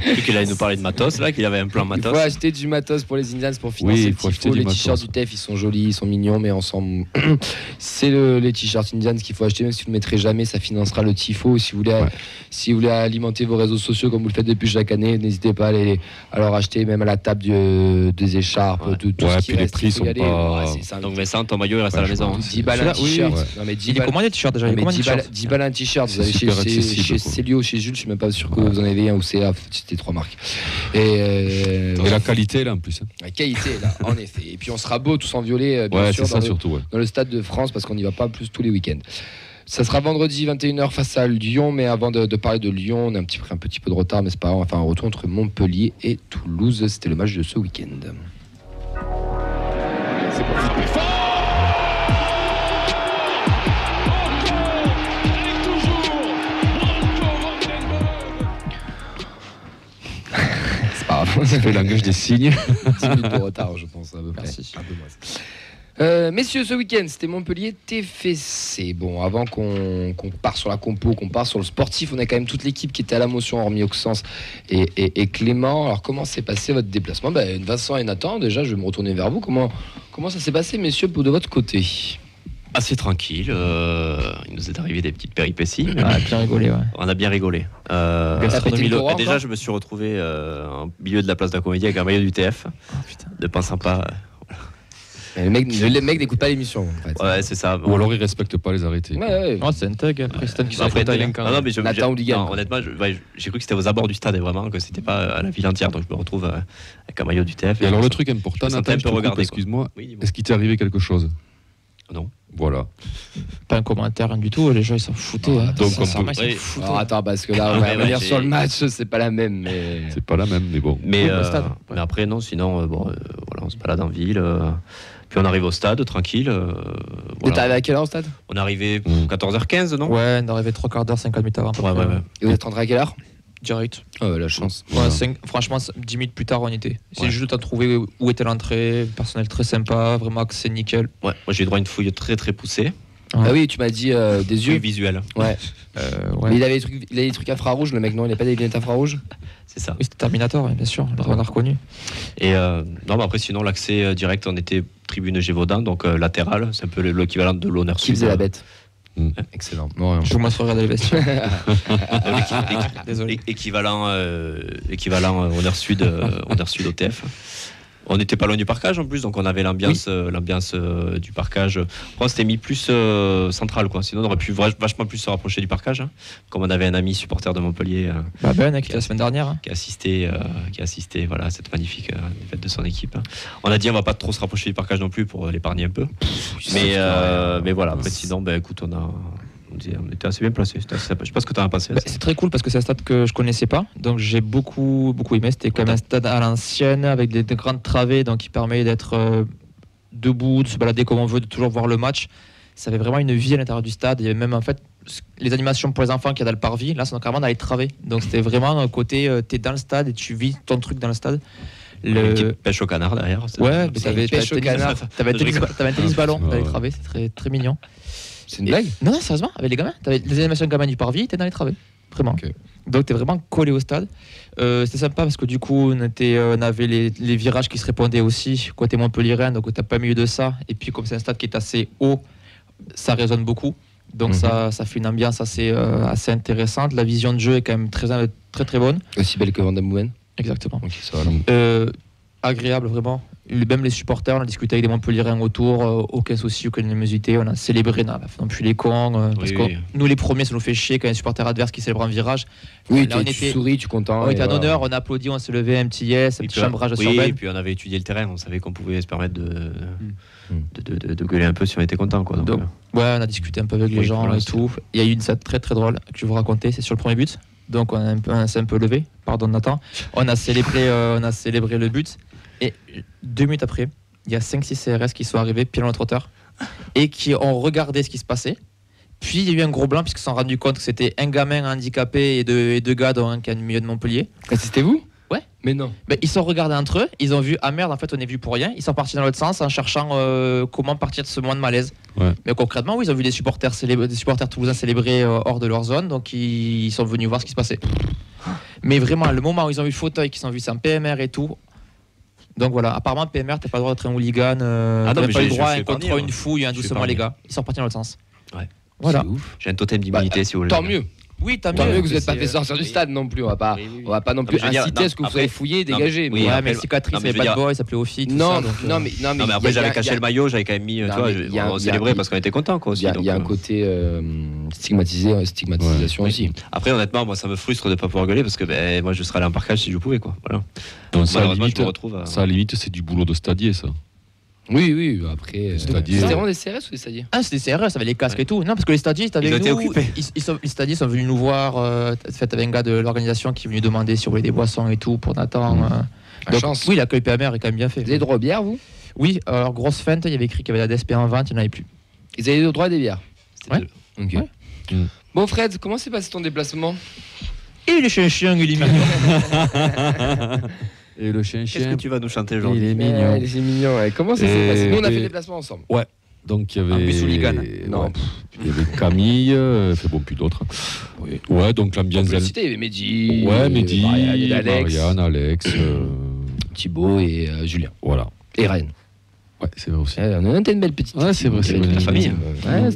Et qu'il allait nous parler de matos, là, qu'il avait un plan Il matos. faut acheter du matos pour les Indians pour financer Oui, il le faut tifo. acheter du Les matos. t-shirts du TEF, ils sont jolis, ils sont mignons, mais ensemble, c'est les t-shirts Indians qu'il faut acheter, même si vous ne le mettrez jamais, ça financera le tifo. Si vous voulez alimenter vos réseaux sociaux comme vous le faites depuis chaque année, n'hésitez pas à leur acheter, même à la table des écharpes, de tout ce qui puis les reste, prix il faut y sont aller. pas- Ouais, c'est Donc Vincent, ton maillot, il reste à la maison. 10 balles un t-shirt. Non, mais 10 Il est balles. combien les t-shirts déjà? Il est combien de 10 balles, t-shirts 10 balles un t-shirt, vous C'est allez super chez accessible, quoi. Célio, chez Jules, je suis même pas sûr que vous en avez un ou c'est c'était 3 marques. Et Et la qualité là en plus. Hein. la qualité là, en effet. Et puis on sera beau tous en violet, bien Ouais, sûr, c'est ça dans, surtout. Ouais. dans le Stade de France parce qu'on n'y va pas plus tous les week-ends. Ça sera vendredi 21h face à Lyon, mais avant de parler de Lyon, on a un petit peu de retard, mais c'est pas grave. Enfin, un retour entre Montpellier et Toulouse. C'était le match de ce week-end. C'est pas grave. Ça fait le langage des signes. 10 minutes de retard, je pense, à peu près. Merci. Un peu moins. Messieurs, ce week-end, c'était Montpellier TFC. Bon, avant qu'on parte sur la compo, qu'on parte sur le sportif, on a quand même toute l'équipe qui était à la motion, hormis Auxence et Clément. Alors, comment s'est passé votre déplacement? Vincent et Nathan, déjà, je vais me retourner vers vous. Comment ça s'est passé, messieurs, de votre côté? Assez tranquille. Il nous est arrivé des petites péripéties. mais On a bien rigolé, ouais. On a bien rigolé. Gastronomie locale, Déjà, encore je me suis retrouvé en milieu de la place de la Comédie avec un maillot du TF. Putain. Ne pensant pas. Le mec n'écoute pas l'émission, en fait. Ouais, c'est ça. Ou alors ils respectent pas les arrêtés. Ouais. Oh, c'est un thug, après c'est un qui Après, s'appelle non, mais Nathan Hooligan. non, honnêtement, j'ai cru que c'était aux abords du stade et vraiment que c'était pas à la ville entière. Donc je me retrouve avec un maillot du TF. Et alors le truc important, je me sentais Nathan, un je peu te coupe, regardé, quoi. excuse-moi, Oui, dis-moi. est-ce qu'il t'est arrivé quelque chose? Non. Voilà. Pas un commentaire, rien du tout. Les gens ils s'en foutaient. hein. donc, on Sincèrement, peut- ils s'en Oui. foutaient. Alors attends, parce que là, on va Ouais, revenir j'ai- sur le match, c'est pas la même, mais... C'est pas la même, mais bon. Mais, Oui, au stade. mais après, non, sinon, voilà, on se balade en ville. Puis on arrive au stade, tranquille. Et t'es arrivé à quelle heure au stade? On est arrivé Mm. 14h15, non? Ouais, on est arrivé 3 quarts d'heure, 50 minutes avant. à peu Ouais, près. ouais. Et vous êtes rentré à quelle heure? Direct. Oh, la chance. Ouais, franchement, 10 minutes plus tard, on y était. C'est Ouais. juste à trouver où était l'entrée. Personnel très sympa, vraiment accès nickel. Ouais, moi j'ai eu droit à une fouille très très poussée. Ah oui, tu m'as dit des Fouille yeux. visuelle, Ouais. Ouais. Mais il avait des trucs infrarouges, le mec, non? Il n'a pas des lunettes infrarouges? c'est ça. Oui, c'était Terminator, ouais, bien sûr. On l'a reconnu. Et non, mais après, sinon, l'accès direct, on était tribune Gévaudan, donc latérale. C'est un peu l'équivalent de l'honneur Qui sud. faisait la bête? Mm. Excellent. Non, rien. Je vous laisse regarder les vestiaires. Désolé. Équivalent honneur sud au TF. On n'était pas loin du parcage en plus, donc on avait l'ambiance du parcage. Après, on s'était mis plus central, quoi. Sinon, on aurait pu vachement plus se rapprocher du parcage. Hein. Comme on avait un ami supporter de Montpellier Ben, qui était la semaine dernière. Hein. qui a assisté voilà, à cette magnifique défaite de son équipe. On a dit on va pas trop se rapprocher du parcage non plus pour l'épargner un peu. Mais voilà, après, sinon, écoute, on était assez bien placés. C'était assez sympa. Je sais pas ce que tu en as pensé. Bah, c'est très cool parce que c'est un stade que je connaissais pas, donc j'ai beaucoup aimé. C'était quand même un stade à l'ancienne avec des grandes travées, donc qui permet d'être debout, de se balader comme on veut, de toujours voir le match. Ça avait vraiment une vie à l'intérieur du stade. Il y avait même en fait les animations pour les enfants qu'il y a dans le parvis. Là, c'est carrément dans les travées. Donc c'était vraiment un côté, t'es dans le stade et tu vis ton truc dans le stade. Une petite pêche au canard derrière. Ouais, mais une pêche au canard. t'avais un tennis ballon dans les Ouais. travées. C'est très très mignon. C'est une blague? Non, sérieusement, avec les gamins. T'avais les animations de gamins du parvis, t'es dans les travées. Vraiment. Ok. Donc t'es vraiment collé au stade. C'était sympa parce que du coup, on avait les virages qui se répondaient aussi, côté Montpellier-Rennes, donc t'as pas milieu de ça. Et puis, comme c'est un stade qui est assez haut, ça résonne beaucoup. Donc ça fait une ambiance assez intéressante. La vision de jeu est quand même très très bonne. Aussi belle que Van Damme Moumen? Exactement. Ok, ça va. Agréable, vraiment. même les supporters, on a discuté avec des Montpelliérains autour, aucun souci, aucune animosité, on a célébré, on a fait non plus les cons, parce que nous les premiers, ça nous fait chier quand il y a un supporter adverse qui célèbre un virage. Oui, là, tu souris, tu es content. On était en voilà. honneur, on a applaudi, on s'est levé, un petit yes, un petit chambrage sur et Ben. puis on avait étudié le terrain, on savait qu'on pouvait se permettre de gueuler un peu si on était content. Quoi, Donc, ouais, on a discuté un peu avec les gens voilà, et tout. Il y a eu une scène très très drôle que je vais vous raconter, c'est sur le premier but. Donc on s'est un peu levé, pardon Nathan. On a célébré le but. Et 2 minutes après, il y a 5-6 CRS qui sont arrivés pile dans notre hauteur et qui ont regardé ce qui se passait. Puis il y a eu un gros blanc puisqu'ils se sont rendus compte que c'était un gamin handicapé et deux gars dont un qui est au milieu de Montpellier. Ah, c'était vous? Ouais. Mais non. Ben, ils sont regardés entre eux, ils ont vu ah merde en fait on est venu pour rien. Ils sont partis dans l'autre sens en cherchant comment partir de ce moment de malaise. Ouais. Mais concrètement, oui, ils ont vu des supporters toulousains célébrer hors de leur zone, donc ils sont venus voir ce qui se passait. Mais vraiment, le moment où ils ont vu le fauteuil, qu'ils ont vu c'est un PMR et tout. Donc voilà, apparemment PMR, t'as pas le droit d'être un hooligan, t'as pas le droit à un contrôle, une fouille, doucement les gars. Ils sont partis dans l'autre sens. Ouais. Voilà. J'ai un totem d'immunité si vous voulez. Tant mieux. Oui, tant Tant mieux mieux que vous n'êtes pas fait sortir du stade non plus. On va pas non plus inciter à ce que vous soyez fouillé, dégagé. Oui, ouais, mais cicatrice, il n'y avait pas de boy, il s'appelait Ophi. Non, mais après j'avais caché le maillot, j'avais quand même mis. On célébrait parce qu'on était contents. Il y a un côté stigmatisation aussi. Après, honnêtement, moi ça me frustre de ne pas pouvoir gueuler parce que moi je serais allé en parkage si je pouvais. Voilà. Donc ça, à la limite, c'est du boulot de stadier, ça. Oui, après. Stadier. C'était vraiment des CRS ou des stadiers? Ah, c'était des CRS, ça avait les casques et tout. Non, parce que les stadiers, ils étaient occupés. Les stadiers sont venus nous voir. Fait avec un gars de l'organisation qui est venu demander si on voulait des boissons et tout pour Nathan. Donc, chance. oui, l'accueil PMR est quand même bien fait. Vous avez droit aux bières, vous? Oui, alors grosse feinte, il y avait écrit qu'il y avait la DSP en vente, il n'y en avait plus. Ils avaient le droit à des bières? Ouais. Ok. Ouais. Bon, Fred, comment s'est passé ton déplacement? Et il est chien, il est mignon. Et le chien. Qu'est-ce que tu vas nous chanter aujourd'hui? Il est mignon. C'est mignon, ouais. Comment ça s'est passé? Nous, on a fait le déplacement ensemble. Ouais. Donc il y avait. Un bus hooligan. Non. Il y avait Camille, plus d'autres. Oui. Ouais, donc l'ambiance. Il y avait Mehdi. Ouais, Mehdi, Marianne, Alex. Thibaut et Julien. Voilà. Et Ryan. Ouais, c'est vrai aussi. On a une belle petite. Ouais, c'est vrai, c'est la famille.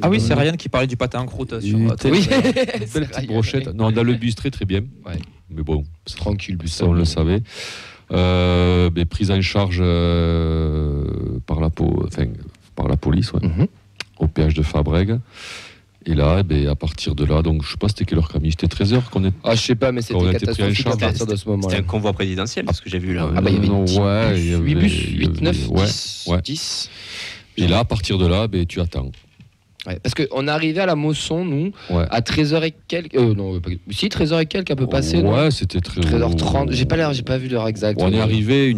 Ah oui, c'est Ryan qui parlait du pâté en croûte sur. Oui, belle petite brochette. Non, dans le bus très bien. Ouais. Mais bon, tranquille, bus. Ça, on le savait. Mais prise en charge par la police, ouais, au péage de Fabrègue. Et là, à partir de là, donc je sais pas c'était quelle heure Camille, c'était 13h qu'on est. Ah je sais pas, mais c'était catastrophique à partir de ce moment-là. C'était un convoi présidentiel, parce que j'ai vu là. Ah bah il y avait 8 bus, 8, 9, 10. Et là, à partir de là, tu attends. Ouais, parce qu'on est arrivé à la Mosson, nous, à 13h et quelques. Non, si, 13h et quelques, à peu passé. Ouais, c'était 13h30. J'ai pas vu l'heure exacte. On est arrivé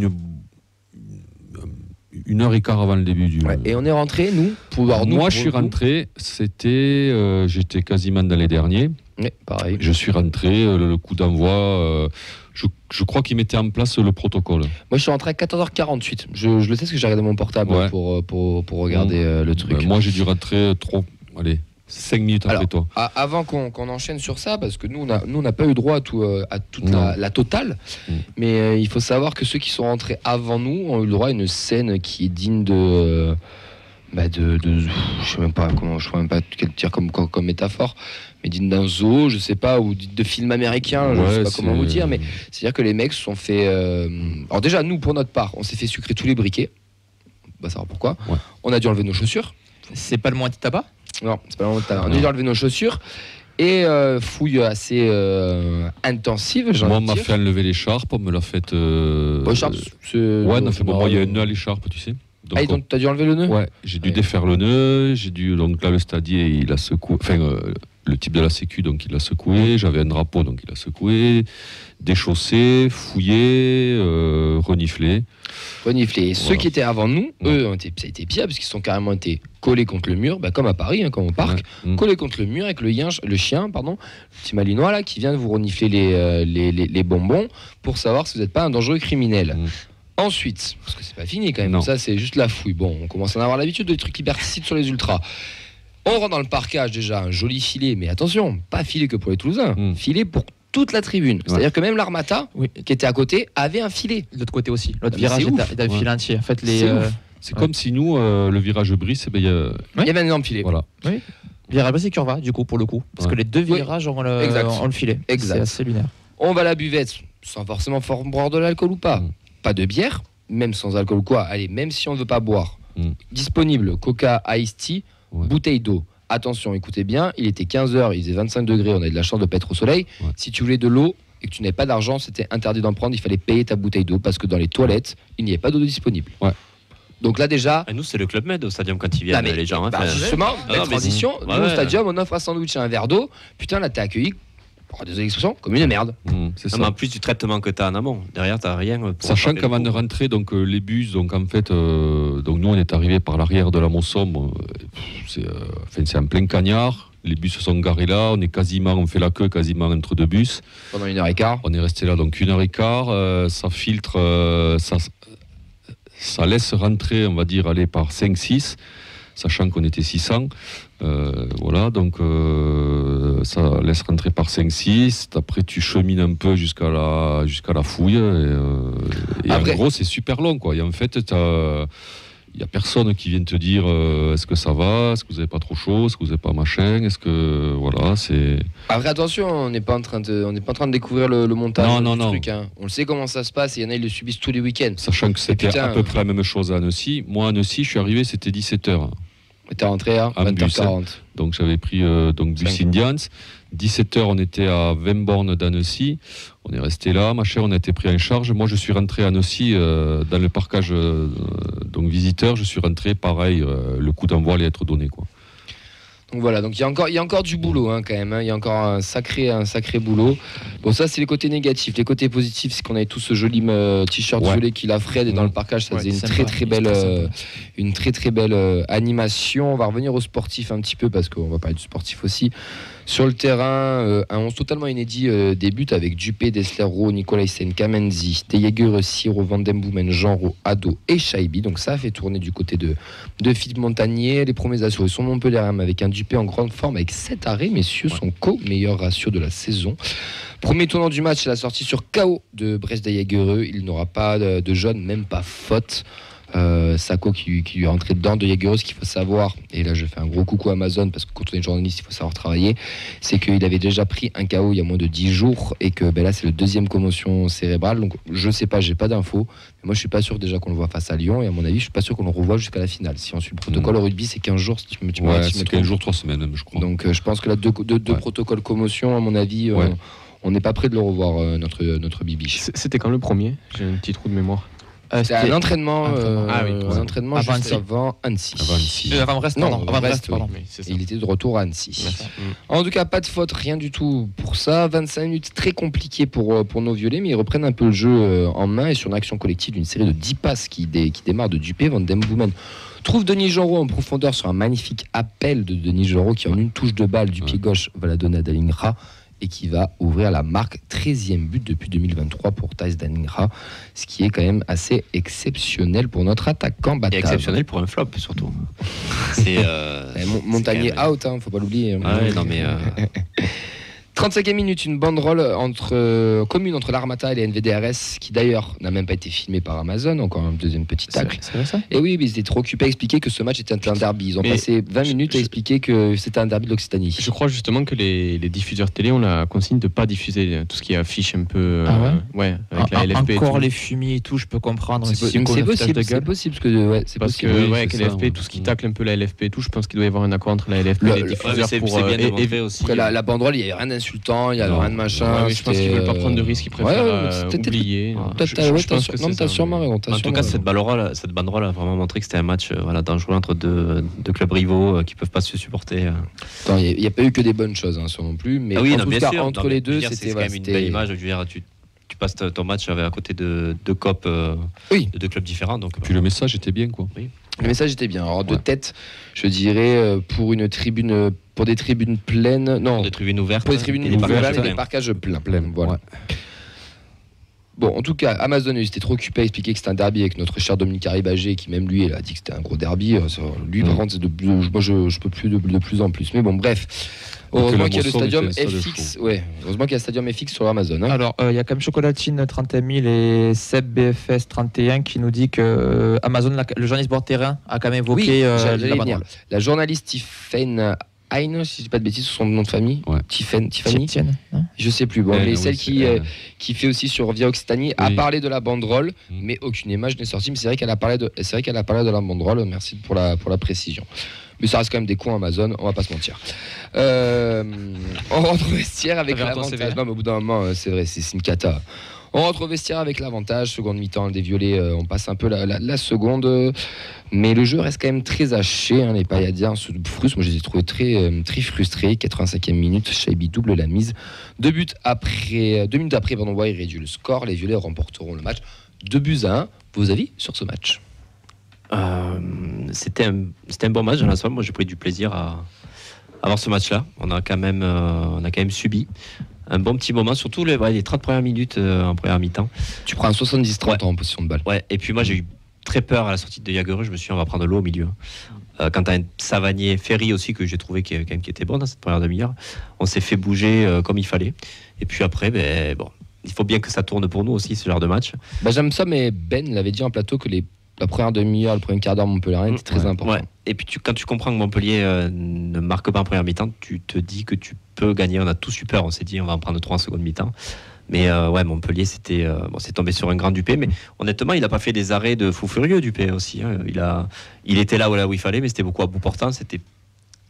1h15 avant le début du. Ouais, et on est rentré, nous, Moi, je suis rentré, j'étais quasiment dans les derniers. Ouais, pareil. Je suis rentré, le coup d'envoi. Je crois qu'ils mettaient en place le protocole. Moi, je suis rentré à 14h48. Je le sais parce que j'ai regardé mon portable pour regarder le truc. Moi, j'ai dû rentrer 5 minutes après toi. Avant qu'on enchaîne sur ça, parce que nous, on n'a pas eu droit à toute la totale, mais il faut savoir que ceux qui sont rentrés avant nous ont eu le droit à une scène qui est digne de je sais même pas quel dire comme métaphore, mais digne d'un zoo, je sais pas, ou de film américain, je sais pas comment vous dire, mais c'est-à-dire que les mecs se sont fait. Alors déjà, nous, pour notre part, on s'est fait sucrer tous les briquets. On va savoir pourquoi. Ouais. On a dû enlever nos chaussures. C'est pas le moins de tabac? Non, c'est pas le moins de tabac. On a dû enlever nos chaussures. Et fouille assez intensive. Moi, on m'a fait enlever l'écharpe, on me l'a fait. L'écharpe, ouais, il y a un nœud à l'écharpe, tu sais. Donc t'as dû enlever le nœud? Ouais, j'ai dû défaire le nœud, donc là le stadier il a secoué, le type de la sécu donc il l'a secoué, j'avais un drapeau donc il a secoué, déchaussé, fouillé, reniflé. Et ceux qui étaient avant nous, eux, ça a été pire parce qu'ils sont carrément été collés contre le mur, comme à Paris, comme au parc, collés contre le mur avec le chien, le petit malinois là qui vient de vous renifler les bonbons pour savoir si vous n'êtes pas un dangereux criminel. Ensuite, parce que c'est pas fini quand même, ça c'est juste la fouille. Bon, on commence à en avoir l'habitude des trucs liberticides sur les ultras. On rentre dans le parquage déjà, un joli filet, mais attention, pas filet que pour les Toulousains, filet pour toute la tribune. C'est-à-dire que même l'Armata, qui était à côté, avait un filet. De l'autre côté aussi, l'autre virage était un filet entier. En fait, c'est comme si nous, le virage Brice, il y avait un énorme filet. Voilà. Oui. Virage Brice et Curva, du coup, pour le coup. Parce que les deux virages ont le filet. Exact. C'est assez lunaire. On va à la buvette, sans forcément boire de l'alcool ou pas. Pas de bière, même sans alcool ou quoi, allez, même si on ne veut pas boire, disponible Coca, Ice Tea, bouteille d'eau. Attention, écoutez bien, il était 15h, il faisait 25 degrés, on avait de la chance de ne pas être au soleil. Si tu voulais de l'eau et que tu n'avais pas d'argent, c'était interdit d'en prendre, il fallait payer ta bouteille d'eau parce que dans les toilettes, il n'y avait pas d'eau disponible. Donc là déjà... Et nous, c'est le Club Med au stadium quand ils viennent, les gens. Hein, justement, belle transition, nous au stadium, on offre un sandwich et un verre d'eau. Putain, là, t'es accueilli, désolé l'expression, comme une merde. C'est ça. Mais en plus du traitement que tu as en amont, derrière, tu n'as rien. Sachant qu'avant de rentrer, donc, les bus, donc en fait, donc, nous, on est arrivés par l'arrière de la Mossomme. C'est en plein cagnard. Les bus se sont garés là, on fait la queue quasiment entre deux bus. Pendant 1h15. On est resté là donc 1h15, ça filtre, ça laisse rentrer, on va dire, aller par 5-6, sachant qu'on était 600. Voilà, donc ça laisse rentrer par 5-6. Après, tu chemines un peu jusqu'à la fouille. Et après, en gros, c'est super long, quoi. Et en fait, il n'y a personne qui vient te dire est-ce que ça va, est-ce que vous n'avez pas trop chaud, est-ce que vous n'avez pas machin, est-ce que voilà, c'est. Après attention, on n'est pas en train de découvrir le montage du truc. Hein. On le sait comment ça se passe et il y en a ils le subissent tous les week-ends. Sachant que c'était à peu près la même chose à Annecy. Moi à Annecy, je suis arrivé, c'était 17h. T'es rentré à 20h40. Donc j'avais pris bus Indians. 17h, on était à 20 bornes d'Annecy. On est resté là, ma chère, on a été pris en charge. Moi, je suis rentré à Annecy dans le parcage donc visiteur. Je suis rentré, pareil, le coup d'envoi allait être donné, quoi. Donc voilà, donc il y a encore du boulot quand même. Hein. Il y a encore un sacré boulot. Bon, ça c'est les côtés négatifs. Les côtés positifs, c'est qu'on avait tous ce joli t-shirt violet qu'il a Fred et dans le parcage, ça faisait une très très belle animation. On va revenir au sportif un petit peu parce qu'on va parler du sportif aussi. Sur le terrain, un 11 totalement inédit débute avec Dupé, Dessler, Rowe, Nicolaisen, Kamenzi, Tejager, Siro, Van Den Boomen, Genro, Ado et Shaibi. Donc ça a fait tourner du côté de Philippe Montagnier. Les premiers assurés sont Montpellier avec un Dupé en grande forme avec 7 arrêts, messieurs, son co-meilleur ratio de la saison. Premier tournant du match, c'est la sortie sur KO de Brest-Jagereux. Il n'aura pas de jaune, même pas faute. Sako qui lui est rentré dedans de Jagereux. Ce qu'il faut savoir, et là je fais un gros coucou à Amazon parce que quand on est journaliste il faut savoir travailler, c'est qu'il avait déjà pris un KO il y a moins de 10 jours et que là c'est le deuxième commotion cérébrale. Donc je sais pas, j'ai pas d'infos, mais moi je suis pas sûr déjà qu'on le voit face à Lyon et à mon avis je suis pas sûr qu'on le revoit jusqu'à la finale. Si on suit le protocole au rugby c'est 15 jours si tu me c'est 15 jours, 3 semaines même, je crois. Donc je pense que là deux protocoles commotion à mon avis on n'est pas prêt de le revoir notre bibiche. C'était quand le premier? J'ai un petit trou de mémoire. C'était un entraînement, avant juste avant Annecy. Avant Brest, pardon. Il était de retour à Annecy. En tout cas, pas de faute, rien du tout pour ça. 25 minutes très compliquées pour nos violets, mais ils reprennent un peu le jeu en main et sur une action collective d'une série de 10 passes qui démarre de Dupé. Van Den Boomen trouve Denis Genro en profondeur sur un magnifique appel de Denis Genro qui en une touche de balle du pied gauche va la donner à Dalingra et qui va ouvrir la marque 13e but depuis 2023 pour Thijs Dalingra, ce qui est quand même assez exceptionnel pour notre attaquant Batav. Et exceptionnel pour un flop surtout. C'est Montagnier out, faut pas l'oublier. Non mais 35e minute, une banderole commune entre l'Armata et les NVDRS, qui d'ailleurs n'a même pas été filmée par Amazon, encore un deuxième petit tacle. C'est vrai ça ? Et oui, mais ils étaient trop occupés à expliquer que ce match était un derby. Ils ont passé 20 minutes à expliquer que c'était un derby de l'Occitanie. Je crois justement que les diffuseurs télé ont la consigne de ne pas diffuser tout ce qui affiche un peu. Avec la LFP. Encore les fumiers et tout, je peux comprendre. C'est possible, parce que avec la LFP, tout ce qui tacle un peu la LFP et tout, je pense qu'il doit y avoir un accord entre la LFP et les diffuseurs pour éviter aussi. La banderole, il n'y a rien d'insultant, il n'y a rien de machin. Je pense qu'ils ne veulent pas prendre de risques, ils préfèrent oublier. T'as sûrement raison. En tout cas, cette banderole a vraiment montré que c'était un match dangereux entre deux clubs rivaux qui ne peuvent pas se supporter. Il n'y a pas eu que des bonnes choses, ça non plus. Mais en tout cas, entre les deux, c'était quand même une belle image. Tu passes ton match à côté de deux copes de deux clubs différents. Puis le message était bien, quoi. Oui. Le message était bien. Alors de tête, je dirais pour des tribunes pleines, non, pour des tribunes ouvertes, pour des tribunes ouvertes et des parcages pleins. Voilà. Ouais. Bon, en tout cas, Amazon il était trop occupé à expliquer que c'était un derby avec notre cher Dominique Arribagé, qui même lui, il a dit que c'était un gros derby. Lui, par contre, moi, je peux plus de plus en plus. Mais bon, bref. Heureusement qu'il y a le stadium FX. Heureusement qu'il y a le stadium FX sur Amazon. Hein. Alors, il y a quand même Chocolatine 31 000 et Seb BFS 31 qui nous dit que Amazon, le journaliste bord terrain, a quand même évoqué la banderole. La journaliste Tiffen Hein, si je dis pas de bêtises, sur son nom de famille. Ouais. Tiffany. Tienne, non Je sais plus. Bon, mais oui, celle c'est qui fait aussi sur Via Occitanie a Oui. parlé de la banderole, Mm. mais aucune image n'est sortie. Mais c'est vrai qu'elle a parlé de la banderole. Merci pour la précision. Mais ça reste quand même des cons Amazon, on va pas se mentir. On rentre au vestiaire avec T'avais un ton l'avantage. sévère. Non, mais au bout d'un moment, c'est vrai, c'est une cata. On rentre au vestiaire avec l'avantage. Seconde mi-temps, des violets, on passe un peu la seconde. Mais le jeu reste quand même très haché. Hein, les Payadiens se frustrent. Moi, je les ai trouvés très frustrés. 85e minute, Shaibi double la mise. 2 minutes après, Wai réduit le score. Les violets remporteront le match. 2-1. Vos avis sur ce match? C'était un bon match dans la soirée. Moi, j'ai pris du plaisir à voir ce match-là. On a quand même subi un bon petit moment, surtout les 30 premières minutes en première mi-temps. Tu prends un 70-30 en position de balle. Ouais. Et puis moi, j'ai eu très peur à la sortie de Jagereux. Je me suis dit, on va prendre l'eau au milieu. Quand tu as un Savanier, Ferry aussi, que j'ai trouvé qui était bon dans cette première demi-heure, on s'est fait bouger comme il fallait. Et puis après, il faut bien que ça tourne pour nous aussi, ce genre de match. J'aime ça, mais Ben l'avait dit en plateau que la première demi-heure, le premier quart d'heure Montpellier était très important. Ouais. Et puis quand tu comprends que Montpellier ne marque pas en première mi-temps, tu te dis que tu peux gagner. On a tous eu peur, on s'est dit on va en prendre 3 en seconde mi-temps. Mais Montpellier, c'est tombé sur un grand Dupé. Mais honnêtement, il n'a pas fait des arrêts de fou furieux, Dupé aussi. Hein. Il était là où il fallait, mais c'était beaucoup à bout portant. C'était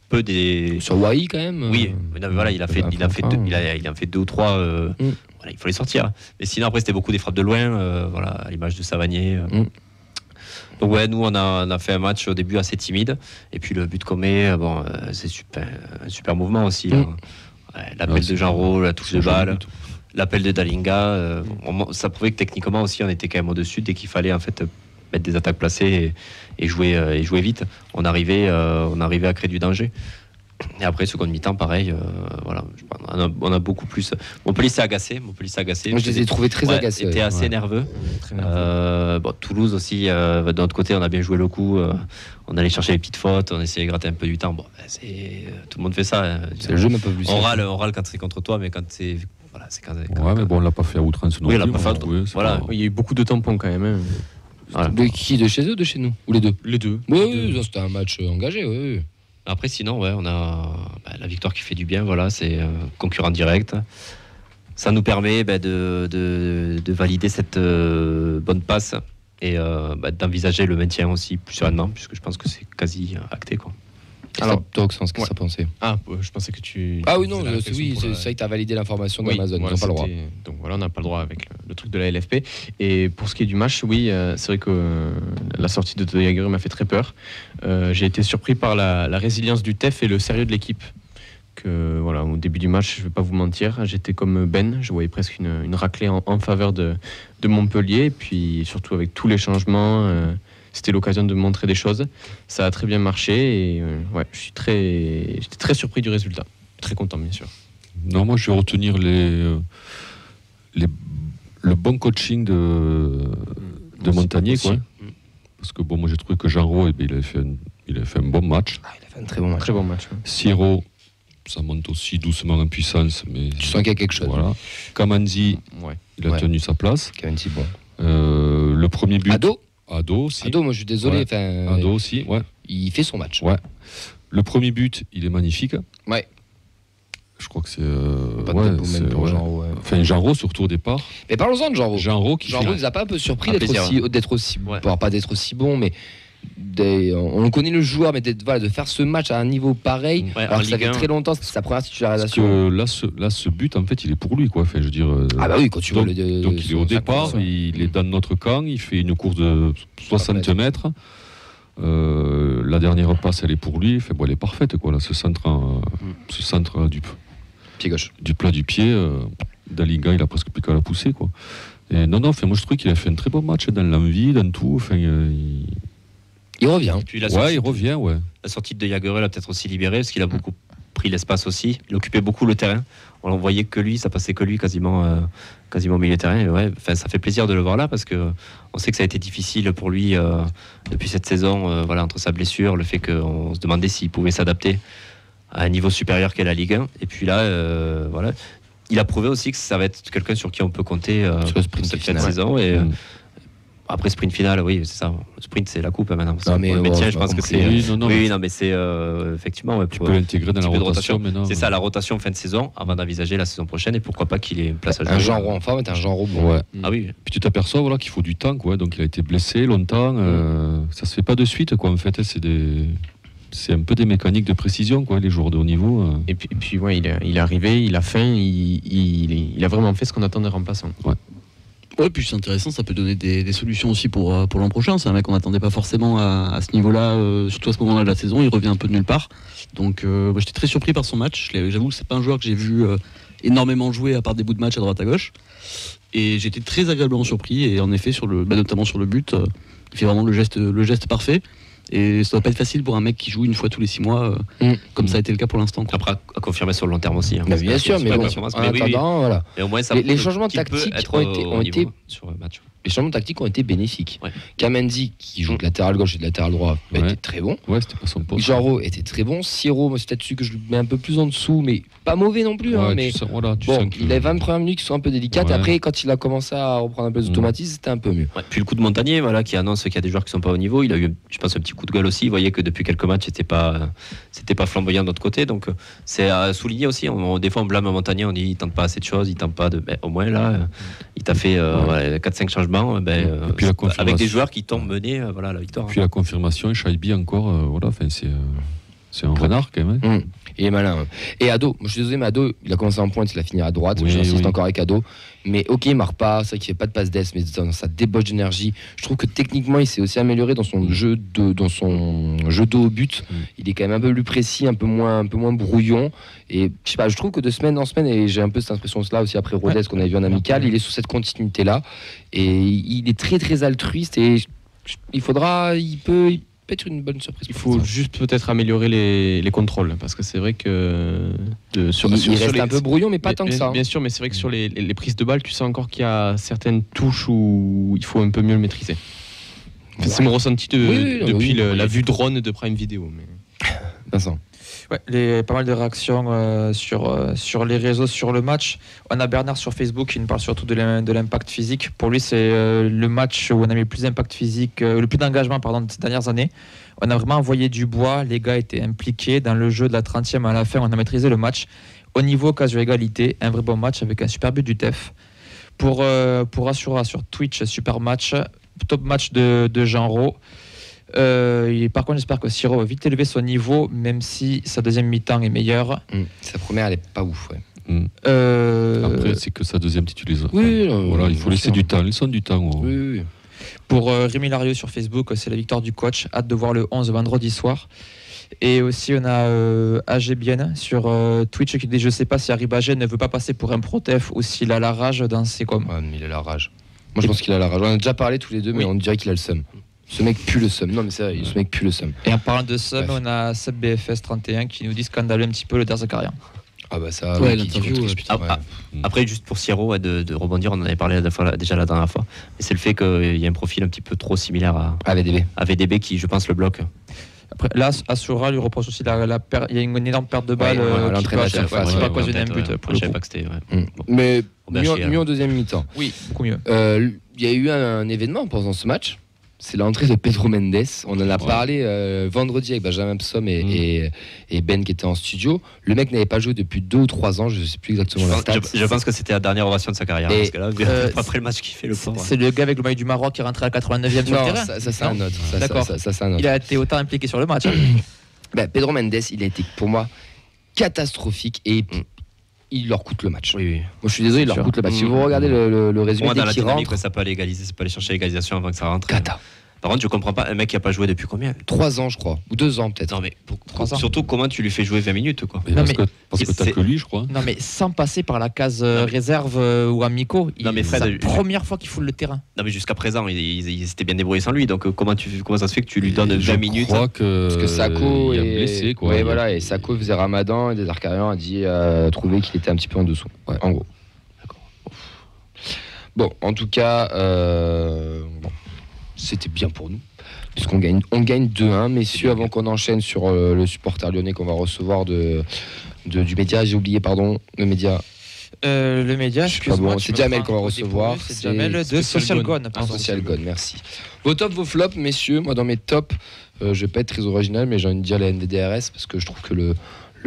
peu des. Sur Wai quand même. Oui, mais non, mais voilà, il en fait 2 ou 3. Voilà, il faut les sortir. Mais sinon, après, c'était beaucoup des frappes de loin. Voilà, à l'image de Savanier. Donc ouais, nous on a fait un match au début assez timide, et puis le but qu'on met, c'est un super mouvement aussi. Là. Ouais, l'appel de Genreau, la touche de balle, l'appel de Dalinga, ça prouvait que techniquement aussi on était quand même au-dessus dès qu'il fallait en fait mettre des attaques placées et jouer vite. On arrivait à créer du danger. Et après, seconde mi-temps, pareil, voilà, on a beaucoup plus. Montpellier s'est agacé. Moi, je les ai trouvés très agacés. Était assez nerveux. Toulouse aussi, de notre côté, on a bien joué le coup. On allait chercher les petites fautes, on essayait de gratter un peu du temps. Tout le monde fait ça. Hein. C'est le jeu, mais pas plus. On râle quand c'est contre toi, mais quand c'est. Voilà, c'est quand. Mais bon, on l'a pas fait à outrance. Oui, on l'a pas fait. Voilà. Il y a eu beaucoup de tampons quand même. Hein. Voilà. De qui? De chez eux ou de chez nous? Ou les deux? Les deux. Oui, c'était un match engagé. Oui. Après, sinon, on a la victoire qui fait du bien. Voilà, c'est concurrent direct. Ça nous permet de valider cette bonne passe et d'envisager le maintien aussi plus sereinement, puisque je pense que c'est quasi acté, quoi. Alors, toi, Oxens, qu'est-ce que ça pensait? Je pensais que tu. Ah oui, non, c'est vrai que tu as validé l'information d'Amazon. Ils n'ont pas le droit. Donc voilà, on n'a pas le droit avec le truc de la LFP. Et pour ce qui est du match, oui, c'est vrai que la sortie de Jagereux m'a fait très peur. J'ai été surpris par la résilience du TEF et le sérieux de l'équipe. Voilà, au début du match, je ne vais pas vous mentir, j'étais comme Ben, je voyais presque une raclée en faveur de Montpellier. Et puis surtout avec tous les changements. C'était l'occasion de montrer des choses. Ça a très bien marché et j'étais très surpris du résultat. Très content, bien sûr. Non, moi, je vais retenir le bon coaching de Montagnier, quoi. Parce que moi, j'ai trouvé que Genreau, il a fait un bon match. Il a fait un très bon match. Très bon match. Ouais. Siro, ça monte aussi doucement en puissance, mais tu sens qu'il y a quelque chose. Voilà. Kamanzi, il a tenu sa place. Kamanzi, bon. Le premier but. Ado aussi. Ado, moi je suis désolé. Ouais. Ado aussi, ouais. Il fait son match. Ouais. Le premier but, il est magnifique. Ouais. Je crois que c'est. Genreau. Enfin, Genreau surtout au départ. Mais parlons-en de Genreau. Genreau nous a pas un peu surpris d'être aussi pas d'être aussi bon, mais on connaît le joueur, mais de faire ce match à un niveau pareil. Alors que ça fait très longtemps, c'était sa première titularisation. Parce que là, ce but, en fait, il est pour lui, quoi. Enfin, je veux dire. Ah bah oui, quand tu vois donc il est au départ, il est dans notre camp, il fait une course de 60 mètres. La dernière passe, elle est pour lui. Enfin, elle est parfaite, quoi. Là, ce centre du pied gauche, du plat du pied, Dalinga, il a presque plus qu'à la pousser, quoi. Et non, moi je trouve qu'il a fait un très bon match dans l'envie, dans tout. Enfin, il revient. Puis il revient. La sortie de Jagereux l'a peut-être aussi libéré parce qu'il a beaucoup pris l'espace aussi. Il occupait beaucoup le terrain. On voyait que lui, ça passait que lui quasiment au milieu de terrain. Et ça fait plaisir de le voir là parce que on sait que ça a été difficile pour lui depuis cette saison. Entre sa blessure, le fait qu'on se demandait s'il pouvait s'adapter à un niveau supérieur qu'est la Ligue 1. Et puis là, il a prouvé aussi que ça va être quelqu'un sur qui on peut compter sur cette saison. Et Après sprint final, oui, c'est ça. Le sprint, c'est la coupe maintenant. Non, mais Pour le bon, maintien, j'ai je pas pense que compris. c'est. Oui, Mais c'est effectivement. Ouais, Tu peux l'intégrer dans la petit peu de rotation maintenant. C'est ça, la rotation fin de saison, avant d'envisager la saison prochaine, et pourquoi pas qu'il ait une place à jouer. Un genre en forme est un genre bon. Ouais. Ah oui. Puis tu t'aperçois voilà, qu'il faut du temps, quoi. Donc il a été blessé longtemps. Ça se fait pas de suite, quoi. En fait, c'est un peu des mécaniques de précision, quoi, les joueurs de haut niveau. Et puis ouais, il est arrivé, il a faim, il a vraiment fait ce qu'on attend des remplaçants. Ouais, puis c'est intéressant, ça peut donner des solutions aussi pour l'an prochain. C'est un mec qu'on n'attendait pas forcément à ce niveau-là, surtout à ce moment-là de la saison. Il revient un peu de nulle part. Donc moi, j'étais très surpris par son match. J'avoue que c'est pas un joueur que j'ai vu énormément jouer à part des bouts de match à droite à gauche. Et j'étais très agréablement surpris. Et en effet, notamment sur le but, il fait vraiment le geste parfait. Et ça doit pas être facile pour un mec qui joue une fois tous les 6 mois, comme ça a été le cas pour l'instant. Après, à confirmer sur le long terme aussi. Hein. Bah, bien sûr, mais bon, en attendant, voilà. Et au moins, ça Les changements tactiques ont été sur le match. Les changements tactiques ont été bénéfiques. Ouais. Kamenzi, qui joue de latéral gauche et de latéral droit, était très bon. Ouais, c'était pas son poste. Genro était très bon. Siro, moi c'est peut-être celui que je mets un peu plus en dessous, mais pas mauvais non plus. Ouais, mais tu sens il a 20 premières minutes qui sont un peu délicates. Ouais. Après, quand il a commencé à reprendre un peu d'automatisme, c'était un peu mieux. Ouais, puis le coup de Montagnier, voilà, qui annonce qu'il y a des joueurs qui sont pas au niveau. Il a eu, je pense, un petit coup de gueule aussi. Vous voyez que depuis quelques matchs, c'était pas flamboyant de notre côté. Donc c'est à souligner aussi. Des fois, on blâme Montagnier, on dit il tente pas assez de choses, il tente pas de. Au moins là, il t'a fait 4-5 changements. Et puis avec des joueurs qui t'ont mené la victoire. Puis la confirmation, Shaibi encore, c'est un renard quand même. Hein. Il est malin. Et Ado, moi je suis désolé, mais Ado, il a commencé en pointe, il a fini à droite. J'insiste encore avec Ado. Mais ok, il marque pas, c'est vrai qu'il fait pas de passe d'ess, mais dans sa débauche d'énergie, je trouve que techniquement, il s'est aussi amélioré dans son jeu de haut but. Il est quand même un peu plus précis, un peu moins brouillon. Et je sais pas, je trouve que de semaine en semaine, et j'ai un peu cette impression-là aussi après Rodez qu'on a vu en amical, il est sous cette continuité-là. Et il est très très altruiste et il peut être une bonne surprise. Il faut juste peut-être améliorer les contrôles, parce que c'est vrai que il reste un peu brouillon, mais pas tant que ça. Bien sûr, mais c'est vrai que sur les prises de balles, tu sens encore qu'il y a certaines touches où il faut un peu mieux le maîtriser. C'est mon ressenti depuis la vue drone de Prime Video. Mais... Vincent. Ouais, pas mal de réactions sur les réseaux sur le match. On a Bernard sur Facebook qui nous parle surtout de l'impact physique. Pour lui, c'est le match où on a mis le plus d'impact physique, le plus d'engagement de ces dernières années. On a vraiment envoyé du bois, les gars étaient impliqués dans le jeu de la 30e à la fin. On a maîtrisé le match. Au niveau quasi égalité, un vrai bon match avec un super but du TEF. Pour Assura sur Twitch, super match, top match de Genro. Par contre, j'espère que Siro va vite élever son niveau, même si sa deuxième mi-temps est meilleure. Sa première, elle est pas ouf. Ouais. Après, c'est que sa deuxième titularisation. Oui, il faut laisser du temps. Laissons du temps. Oui. Pour Rémi Larieux sur Facebook, c'est la victoire du coach. Hâte de voir le 11 vendredi soir. Et aussi, on a AG Bien sur Twitch qui dit je sais pas si Arribagé ne veut pas passer pour un protef ou s'il a la rage dans ses coms. Ouais, mais il a la rage. Moi, je pense qu'il a la rage. On en a déjà parlé tous les deux, mais on dirait qu'il a le seum. Ce mec pue le seum. Non, mais c'est vrai, ce mec pue le seum. Et en parlant de seum, on a Seb BFS 31 qui nous dit scandaleux un petit peu le Der Zakaria. Ah bah ça, l'interview. Après, juste pour Siro, de rebondir, on en avait parlé déjà la dernière fois. Mais c'est le fait qu'il y a un profil un petit peu trop similaire à VDB qui, je pense, le bloque. Après, là, Assura lui reproche aussi il y a une énorme perte de balle qui peut occasionner un but. Je savais pas que c'était. Mais mieux en deuxième mi-temps. Oui, beaucoup mieux. Il y a eu un événement pendant ce match. C'est l'entrée de Pedro Mendes. On en a parlé vendredi avec Benjamin Psom et Ben qui était en studio. Le mec n'avait pas joué depuis 2 ou 3 ans, je ne sais plus exactement la stat. Je pense que c'était la dernière ovation de sa carrière. Parce que là, après le match qu'il fait, le pauvre. C'est le gars avec le maillot du Maroc qui est rentré à 89e sur le terrain. Ça c'est un autre. D'accord. Ça, il a été autant impliqué sur le match. Pedro Mendes, il a été pour moi catastrophique et il leur coûte le match. Oui. Moi, je suis désolé, il leur coûte le match. Si vous regardez le résumé dès qu'il rentre, ça peut aller égaliser, ça peut aller chercher l'égalisation avant que ça rentre. Cata. Par contre, je comprends pas un mec qui a pas joué depuis combien 3 ans, je crois, ou 2 ans peut-être. Non mais surtout comment tu lui fais jouer 20 minutes quoi. Parce que t'as que lui, je crois. Non mais sans passer par la case réserve ou amico. C'est la première fois qu'il foule le terrain. Non mais jusqu'à présent, il s'était bien débrouillé sans lui. Donc comment ça se fait que tu lui donnes 20 minutes? Je crois que parce que Sako est blessé quoi. Ouais, voilà, et Sako faisait Ramadan et des Arcarians a dit trouvé qu'il était un petit peu en dessous. Ouais, en gros. D'accord. Bon, en tout cas, c'était bien pour nous. Puisqu'on gagne 2-1, messieurs, avant qu'on enchaîne sur le supporter lyonnais qu'on va recevoir du média, j'ai oublié, pardon, le média. Le média, Je suis pas excuse-moi. bon. tu C'est me Jamel prends qu'on va au recevoir. dépourvu, C'est Jamel de Social Social Gone. Gone. Social Gone, merci. Vos tops, vos flops, messieurs. Moi, dans mes tops, je vais pas être très original, mais j'ai envie de dire les NDDRS parce que je trouve que le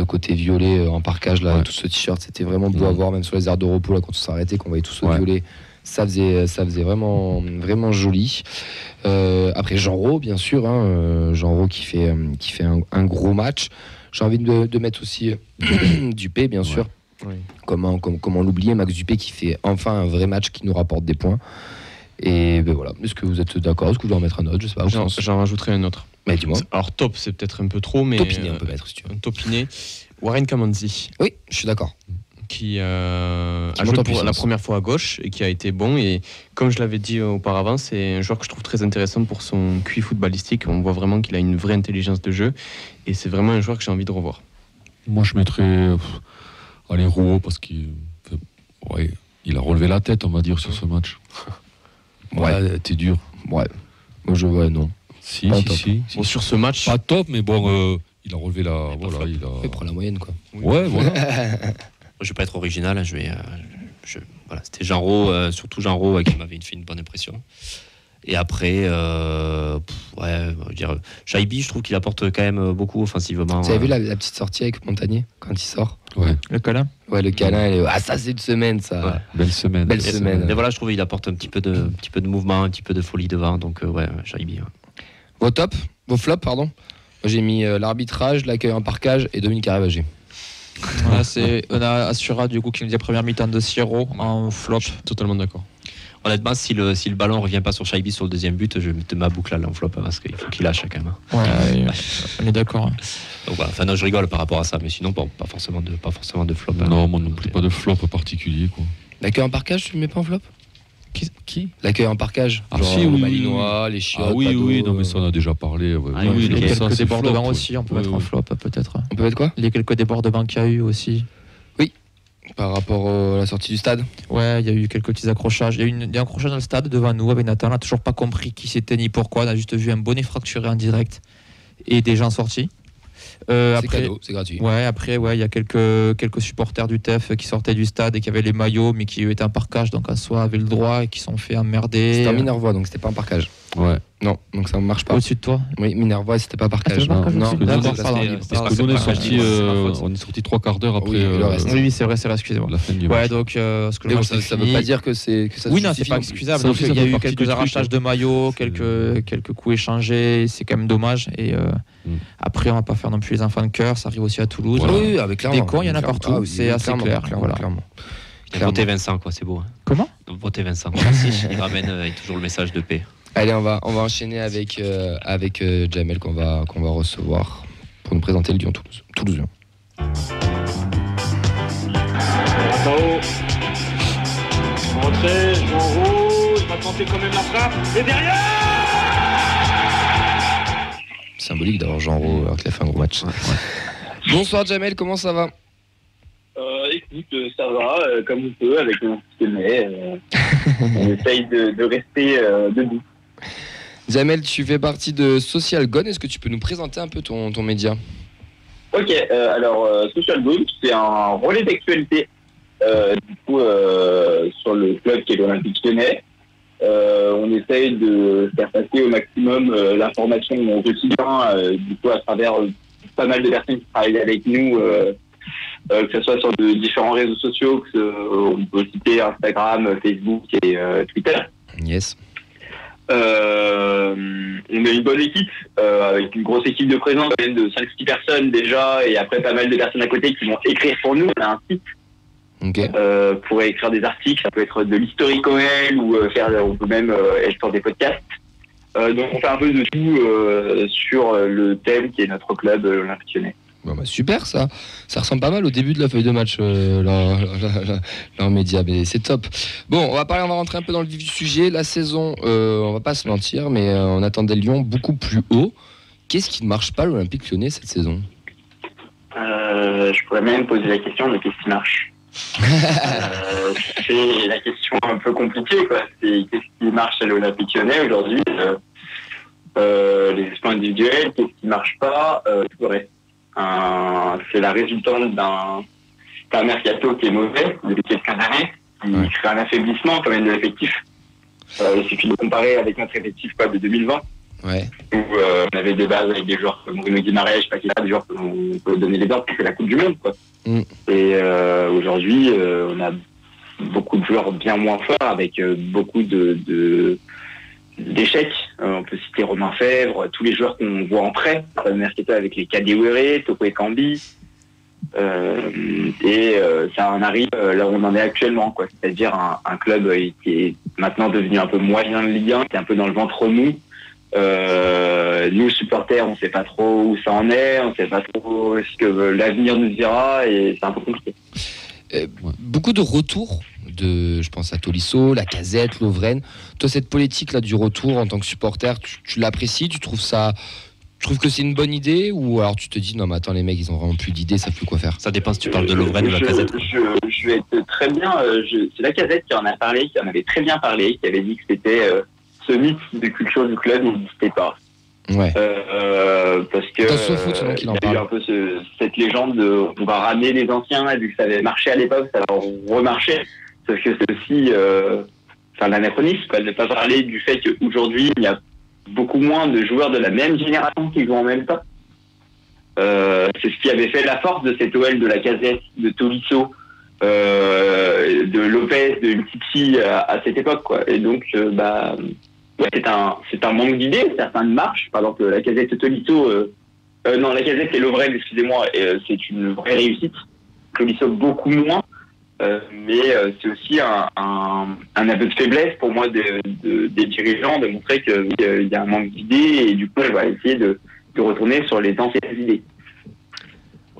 côté violet en parkage, là, Ouais. tout ce t-shirt, c'était vraiment beau à Ouais. voir, même sur les aires de repos, là, quand on s'est arrêté, qu'on voyait tout ce Ouais. violet. Ça faisait vraiment, vraiment joli. Après, Jean Rau, bien sûr. Jean Rau qui fait un gros match. J'ai envie de mettre aussi Dupé, bien sûr. Oui. Comment l'oublier, Max Dupé qui fait enfin un vrai match qui nous rapporte des points. Et ben voilà. Est-ce que vous êtes d'accord? Est-ce que vous voulez en mettre un autre? Je sais pas. J'en rajouterai un autre. Mais dis-moi. Alors top, c'est peut-être un peu trop, mais Topiné, on peut mettre si tu veux. un topiné. Warren Kamanzi, Oui, je suis d'accord. qui a Qui joué monte en pour la puissance. première fois à gauche et qui a été bon. Et comme je l'avais dit auparavant, c'est un joueur que je trouve très intéressant pour son QI footballistique. On voit vraiment qu'il a une vraie intelligence de jeu et c'est vraiment un joueur que j'ai envie de revoir. Moi, je mettrais Rouault parce qu'il il a relevé la tête, on va dire, sur ce match. Ouais, t'es dur. Ouais. Moi, je vois non. Si, Pas si, top. si. Bon, sur ce match, Pas top, mais bon, il a relevé la. Voilà, il Il a. prend la moyenne, quoi. Ouais, voilà. Moi, je vais pas être original, hein, voilà, c'était Jean Rau, surtout Jean Rau qui m'avait fait une bonne impression. Et après, je veux dire, Shaibi, je trouve qu'il apporte quand même beaucoup offensivement. Vous avez vu la petite sortie avec Montagnier quand il sort? Ouais, Le câlin. Ouais, le câlin. Ah, ça, c'est une semaine, ça. Ouais. belle semaine. Belle semaine. Mais voilà, je trouve qu'il apporte un petit peu de mouvement, un petit peu de folie devant. Donc, Shaibi. Ouais. Vos tops, vos flops, pardon. Moi, j'ai mis l'arbitrage, l'accueil en parkage et Dominique Arrivagé. Voilà, on a Assura du coup qui nous dit première mi-temps de Sierro en flop. totalement d'accord. Honnêtement, si le ballon ne revient pas sur Shaibi sur le deuxième but, je vais mettre ma boucle à l'enveloppe parce qu'il faut qu'il lâche quand même. Ouais, on est d'accord. hein. Donc, voilà. Enfin, non, je rigole par rapport à ça, mais sinon, bon, pas forcément de flop. hein. Non, moi non plus, pas de flop particulier, quoi. L'accueil en parcage, tu le mets pas en flop? Qui L'accueil en parcage. Ah, genre si, le oui, Malinois, les chiottes. Ah oui, Pado, oui, non, mais ça on a déjà parlé. Ouais. Ah, Oui, oui, non, Les mais ça, quelques c'est débordements flop, aussi, on peut ouais, mettre en ouais. flop peut-être. On peut mettre quoi? Les quelques débordements qu'il y a eu aussi. Par rapport à la sortie du stade? Ouais, il y a eu quelques petits accrochages. Il y a eu un accrochage dans le stade devant nous avec Nathan. On n'a toujours pas compris qui c'était ni pourquoi. On a juste vu un bonnet fracturé en direct et des gens sortis. C'est Après, cadeau, c'est gratuit. après, il y a quelques supporters du TEF qui sortaient du stade et qui avaient les maillots, mais qui étaient en parkage, donc en soi avaient le droit et qui sont fait emmerder. C'était en Minervois, donc c'était pas en parcage. Ouais. Non, donc ça ne marche pas. Au-dessus de toi. Oui, Minervois, c'était pas parcage. c'était pas parcage non, aussi non, D'accord, ça, pardon, c'était- libre. c'était Parce que pas nous, on est partage. sorti, c'est ma faute. on est sorti 3 quarts d'heure après Oui, le reste. Oui, c'est vrai, excusez-moi. la fin du Ouais, match. donc, ce que Mais le bon, match ça s'est veut fini. pas dire que c'est que ça Oui, se non, c'est justifie pas non plus. excusable. Ça Donc, aussi, il ça y a fait eu partie quelques du truc, arrachages de maillots, quelques coups échangés. C'est quand même dommage. Et après, on va pas faire non plus les enfants de cœur. Ça arrive aussi à Toulouse. Voilà. Oui, avec clairement. Des cons, il y en a Clairement. partout, Ah oui, c'est assez clairement, clair, Clairement, voilà. clairement. Votez Vincent, quoi, c'est beau. hein. Comment Donc, votez Vincent. Merci. Il ramène toujours le message de paix. Allez, on va enchaîner avec Jamel qu'on va recevoir pour nous présenter le Lyon Toulouse. Là-haut. Rentrée, en rouge, il va tenter quand même la frappe. Et derrière Symbolique d'avoir Jean Rau alors qu'il a fait un gros match. Bonsoir Jamel, comment ça va? Écoute, ça va, comme on peut, avec un petit nez. On essaye de rester debout. Jamel, tu fais partie de Social Gone. Est-ce que tu peux nous présenter un peu ton média? Ok, alors Social Gone, c'est un relais d'actualité du coup sur le club qui est l'Olympique Lyonnais. On essaye de faire passer au maximum l'information au quotidien, du coup à travers pas mal de personnes qui travaillent avec nous, que ce soit sur de différents réseaux sociaux, on peut citer Instagram, Facebook et Twitter. Yes. On a une bonne équipe, avec une grosse équipe de présence, de 5-6 personnes déjà, et après pas mal de personnes à côté qui vont écrire pour nous. On a un site pour écrire des articles, ça peut être de l'historique OL ou on peut même être sur des podcasts. Donc on fait un peu de tout sur le thème qui est notre club, l'Olympique Lyonnais. Bon, bah, super ça ressemble pas mal au début de la feuille de match leur média, mais c'est top. Bon, on va rentrer un peu dans le vif du sujet. La saison, on va pas se mentir, mais on attendait Lyon beaucoup plus haut. Qu'est-ce qui ne marche pas à l'Olympique Lyonnais cette saison? Je pourrais même poser la question de qu'est-ce qui marche. C'est la question un peu compliquée, quoi. C'est qu'est-ce qui marche à l'Olympique Lyonnais aujourd'hui, les exploits individuels, qu'est-ce qui marche pas, tout le reste. C'est la résultante c'est un mercato qui est mauvais depuis quelques années, qui crée un affaiblissement quand même de l'effectif. Il suffit de comparer avec notre effectif de 2020, où on avait des bases avec des joueurs comme Bruno Guimaraes, des joueurs qu'on peut donner les ordres, c'est la Coupe du Monde. Et aujourd'hui, on a beaucoup de joueurs bien moins forts, avec beaucoup d'échecs. On peut citer Romain Fèvre, tous les joueurs qu'on voit en prêt, mercato avec les Kadewere, Toko Ekambi. Ça en arrive là où on en est actuellement, quoi. C'est-à-dire un club qui est maintenant devenu un peu moyen de Ligue 1, qui est un peu dans le ventre mou. Nous, supporters, on ne sait pas trop où ça en est, on ne sait pas trop ce que l'avenir nous dira, et c'est un peu compliqué. Beaucoup de retours, je pense à Tolisso, Lacazette, Lovren. Toi, cette politique là du retour en tant que supporter, tu l'apprécies, tu trouves que c'est une bonne idée, ou alors tu te dis non mais attends, les mecs ils ont vraiment plus d'idées, ça savent plus quoi faire? Ça dépend si tu parles de Lovren ou Lacazette. Je vais être très bien. C'est Lacazette qui en a parlé, qui en avait très bien parlé, qui avait dit que c'était ce mythe de culture du club n'existait pas. Ouais. Parce que il y a eu un peu cette légende de on va ramener les anciens, et vu que ça avait marché à l'époque, ça va remarcher. Sauf que c'est aussi l'anachronisme, de ne pas parler du fait qu'aujourd'hui il y a beaucoup moins de joueurs de la même génération qui jouent en même temps. C'est ce qui avait fait la force de cette OL de Lacazette, de Tolisso, de Lopez, de Umtiti à cette époque, quoi. Et donc, c'est un manque d'idées. Certains marchent. Par exemple, Lacazette et Tolisso, Lacazette et Lovren, excusez-moi, c'est une vraie réussite. Tolisso beaucoup moins. Mais c'est aussi un aveu de faiblesse pour moi des dirigeants, de montrer qu'il y a un manque d'idées, et du coup on va essayer de retourner sur les anciennes idées.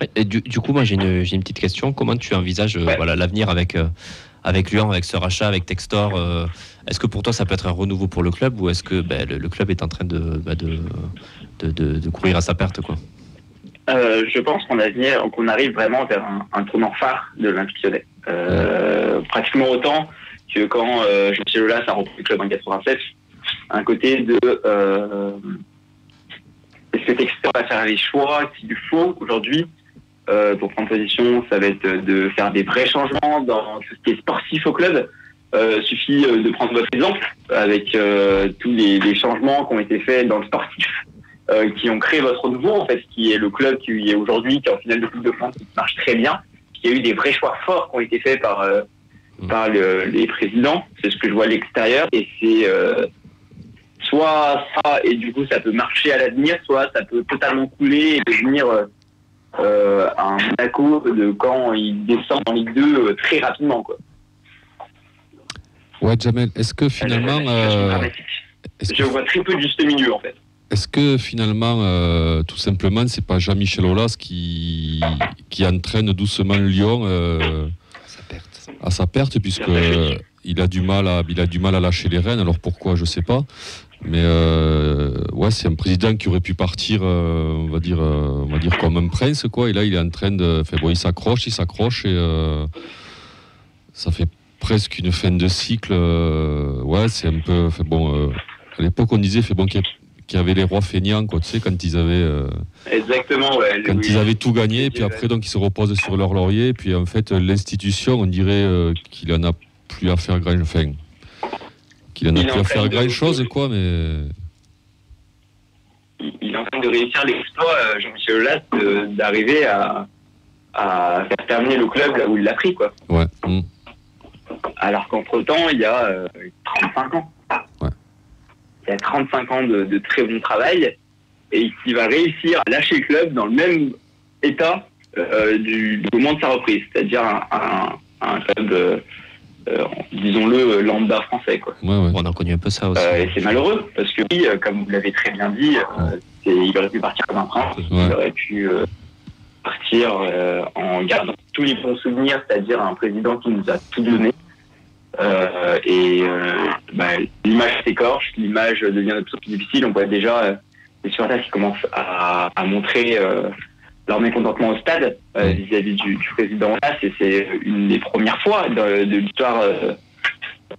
Ouais, et du coup, moi j'ai une petite question. Comment tu envisages l'avenir avec Lyon, avec ce rachat, avec Textor? Est-ce que pour toi ça peut être un renouveau pour le club, ou est-ce que le club est en train de courir à sa perte, quoi? Je pense qu'on arrive vraiment vers un tournant phare de l'Olympique Lyonnais. Pratiquement autant que quand Jean-Michel Aulas a repris le club en 87. Un côté de est-ce que Textor va faire les choix qu'il faut aujourd'hui pour prendre position? Ça va être de faire des vrais changements dans tout ce qui est sportif au club. Suffit de prendre votre exemple avec tous les changements qui ont été faits dans le sportif, qui ont créé votre renouveau, en fait, qui est le club qui est aujourd'hui, qui est en finale de Coupe de France, qui marche très bien. Il y a eu des vrais choix forts qui ont été faits par les présidents. C'est ce que je vois à l'extérieur, et c'est soit ça, et du coup ça peut marcher à l'avenir, soit ça peut totalement couler et devenir un Monaco de quand il descend en Ligue 2 très rapidement, quoi. Ouais, Jamel, est-ce que finalement... je vois très peu de juste milieu, en fait. Est-ce que finalement, tout simplement, c'est pas Jean-Michel Aulas qui entraîne doucement Lyon à sa perte, puisque il a du mal à lâcher les rênes. Alors pourquoi, je sais pas. Mais c'est un président qui aurait pu partir, on va dire comme un prince, quoi. Et là, il est en train de, il s'accroche, et ça fait presque une fin de cycle. C'est un peu, à l'époque, on disait, qu'il y avait les rois feignants, quoi, tu sais, quand ils avaient exactement, ouais, ils avaient tout gagné, puis après donc ils se reposent sur leur laurier, puis en fait l'institution, on dirait qu'il en a plus à faire grand chose, quoi, mais il est en train de réussir l'exploit, Jean-Michel Aulas, d'arriver à faire terminer le club là où il l'a pris, quoi. Ouais. Alors qu'entre-temps, il y a 35 ans. Ouais. Il y a 35 ans de très bon travail, et il va réussir à lâcher le club dans le même état du moment de sa reprise, c'est-à-dire un club, disons-le, lambda français, quoi. Ouais. On a connu un peu ça aussi. Et c'est malheureux, parce que oui, comme vous l'avez très bien dit, il aurait pu partir comme un prince, il aurait pu partir en gardant tous les bons souvenirs, c'est-à-dire un président qui nous a tout donné. L'image s'écorche, l'image devient de plus en plus difficile. On voit déjà les supporters qui commencent à montrer leur mécontentement au stade vis-à-vis du président Aulas, et c'est une des premières fois de l'histoire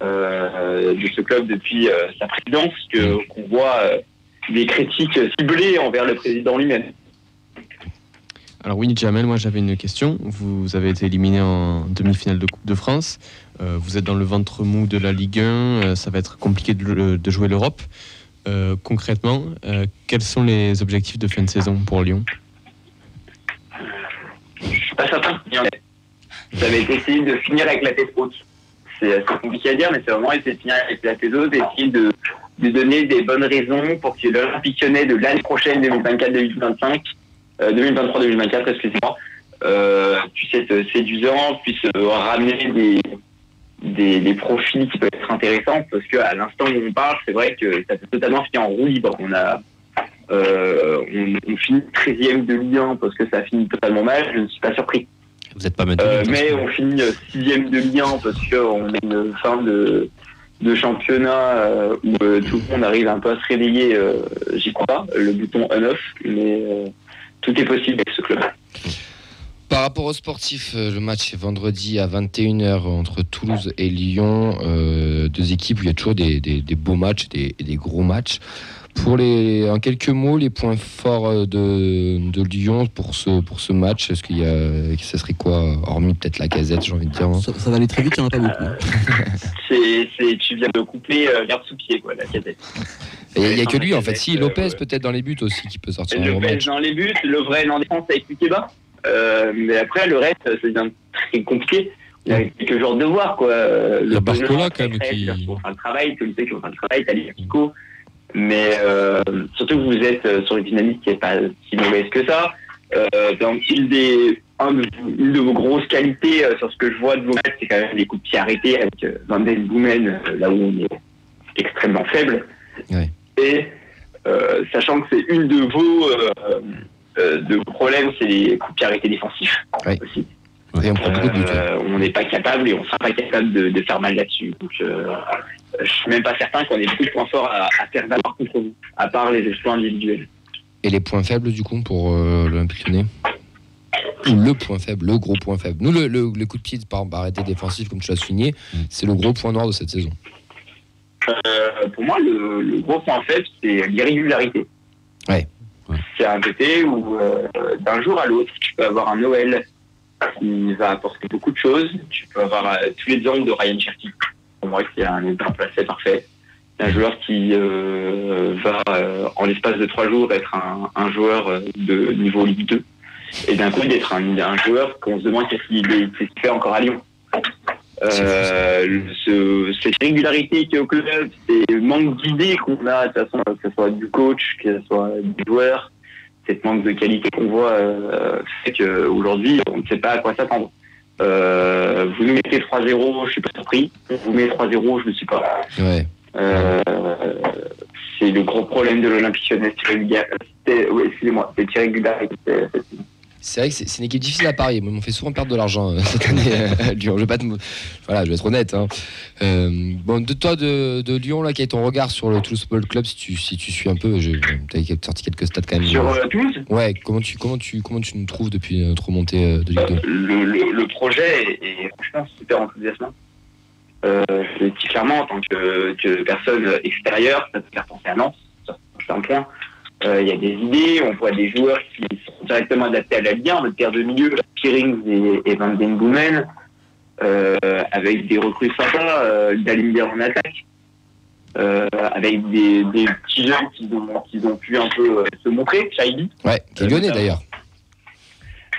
de ce club depuis sa présidence qu'on voit des critiques ciblées envers le président lui-même. Alors Winnie Jamel, moi j'avais une question. Vous avez été éliminé en demi-finale de Coupe de France. Vous êtes dans le ventre mou de la Ligue 1. Ça va être compliqué de jouer l'Europe. Concrètement, quels sont les objectifs de fin de saison pour Lyon ? Je suis pas certain. Ça va être essayer de finir avec la tête haute. C'est compliqué à dire, mais c'est vraiment essayer de finir avec la tête haute, essayer de donner des bonnes raisons pour que l'Olympique Lyonnais de l'année prochaine, 2024-2025, 2023-2024, excusez-moi, puisse être séduisant, puisse ramener des profils qui peuvent être intéressants, parce qu'à l'instant où on parle, c'est vrai que ça peut totalement finir en roue libre. On finit 13e de Ligue 1 parce que ça finit totalement mal, je ne suis pas surpris. Vous n'êtes pas maintenu. Mais on finit 6e de Ligue 1 parce qu'on a une fin de championnat où tout le monde arrive un peu à se réveiller, j'y crois pas, le bouton on-off, mais tout est possible avec ce club. Par rapport aux sportifs, le match est vendredi à 21h entre Toulouse et Lyon. Deux équipes où il y a toujours des beaux matchs et des gros matchs. En quelques mots, les points forts de Lyon pour ce match, ça serait quoi, hormis peut-être la Casette, j'ai envie de dire. Ça va aller très vite, il n'y en a pas beaucoup. Tu viens de couper l'herbe sous pied, quoi, la Casette. Et il n'y a que lui, en fait. Si, Lopez peut-être dans les buts aussi, qui peut sortir un gros match. Lopez dans les buts, Lovren en défense avec Lukeba. Mais après, le reste, ça devient très compliqué. Il y a quelques jours de voir, quoi. Il y a Barcola, quand même, qui... Pour faire le travail, Tolité qui va faire le travail, t'as les Pico. Mais surtout que vous êtes sur une dynamique qui n'est pas si mauvaise que ça. Donc, une de vos grosses qualités sur ce que je vois de vos matchs, c'est quand même les coups de pied arrêtés avec Van Den Boomen, là où on est extrêmement faible. Ouais. Et sachant que c'est une de vos problèmes, c'est les coups de pied arrêtés défensifs aussi. Et on prend beaucoup de buts. On n'est pas capable et on ne sera pas capable de faire mal là-dessus. Donc, je suis même pas certain qu'on ait beaucoup de points forts à faire valoir contre vous, à part les exploits individuels. Et les points faibles, du coup, pour l'Olympique Lyonnais ? Le point faible, le gros point faible. Nous, le coup de pied par arrêté défensif, comme tu l'as souligné, c'est le gros point noir de cette saison. Pour moi, le gros point faible, c'est l'irrégularité. Ouais. C'est un côté où, d'un jour à l'autre, tu peux avoir un Noël qui va apporter beaucoup de choses. Tu peux avoir tous les angles de Ryan Cherki. Pour moi, c'est un exemple assez parfait. C'est un joueur qui va, en l'espace de 3 jours, être un joueur de niveau Ligue 2. Et d'un coup, d'être un joueur qu'on se demande qu'est-ce qu'il fait encore à Lyon. Cette régularité qui est au club, ces manques d'idées qu'on a, de toute façon, que ce soit du coach, que ce soit du joueur, cette manque de qualité qu'on voit fait qu'aujourd'hui, on ne sait pas à quoi s'attendre. Vous nous mettez 3-0, je suis pas surpris. Vous mettez 3-0, je ne suis pas. Ouais. C'est le gros problème de l'Olympique Lyonnais. C'est irrégularité. C'est vrai que c'est une équipe difficile à parier. Moi, ils m'ont fait souvent perdre de l'argent cette année à Lyon. Je vais être honnête. Hein. Bon, de Lyon, là, quel est ton regard sur le Toulouse Football Club si tu suis un peu? Tu as sorti quelques stats quand même. Sur Toulouse. Ouais. Comment tu nous trouves depuis notre remontée de Ligue 2? Le projet est franchement super enthousiasmant. Je le dis clairement en tant que personne extérieure, ça peut faire penser à Nantes. C'est un point. Il y a des idées, on voit des joueurs qui sont directement adaptés à la Ligue 1, le paire de milieu, Pierings et Van Den Boomen, avec des recrues sympas, Dalimber en attaque, avec des petits jeunes qui ont pu un peu se montrer, Shaibi. Ouais, qui est lyonnais d'ailleurs.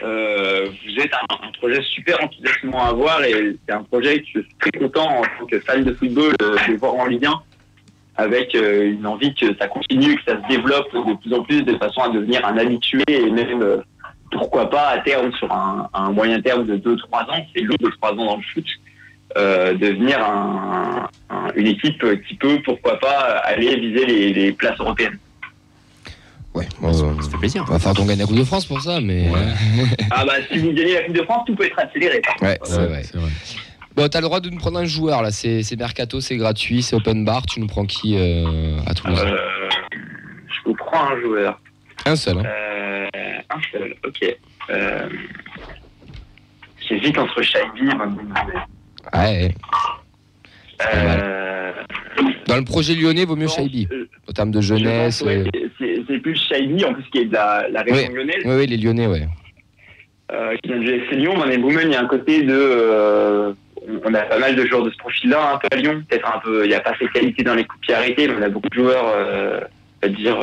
Vous êtes un projet super enthousiasmant à voir et c'est un projet que je suis très content en tant que fan de football de voir en Ligue 1. Avec une envie que ça continue, que ça se développe de plus en plus de façon à devenir un habitué et même, pourquoi pas, à terme, sur un moyen terme de 2-3 ans, c'est long de 3 ans dans le foot, devenir une équipe qui peut, pourquoi pas, aller viser les places européennes. Ouais, ça fait plaisir. On va faire qu'on gagne la Coupe de France pour ça, mais... Ouais. Si vous gagnez la Coupe de France, tout peut être accéléré. Ouais, c'est vrai. Bon, t'as le droit de nous prendre un joueur là, c'est mercato, c'est gratuit, c'est open bar. Tu nous prends qui à Toulouse? Je vous prends un joueur. Un seul. Un seul, ok. J'hésite entre Shaibi et Van Den Boomen. Ouais. Dans le projet lyonnais, vaut mieux Shaibi. En termes de jeunesse. C'est plus Shaibi, en plus qui est de la région lyonnaise. Oui, les Lyonnais, ouais. qui vient du FC Lyon. Van den Boomen, il y a un côté de... on a pas mal de joueurs de ce profil-là, un peu à Lyon. Peut-être un peu... Il n'y a pas assez de qualité dans les coups de pied arrêtés, mais on a beaucoup de joueurs, on va dire...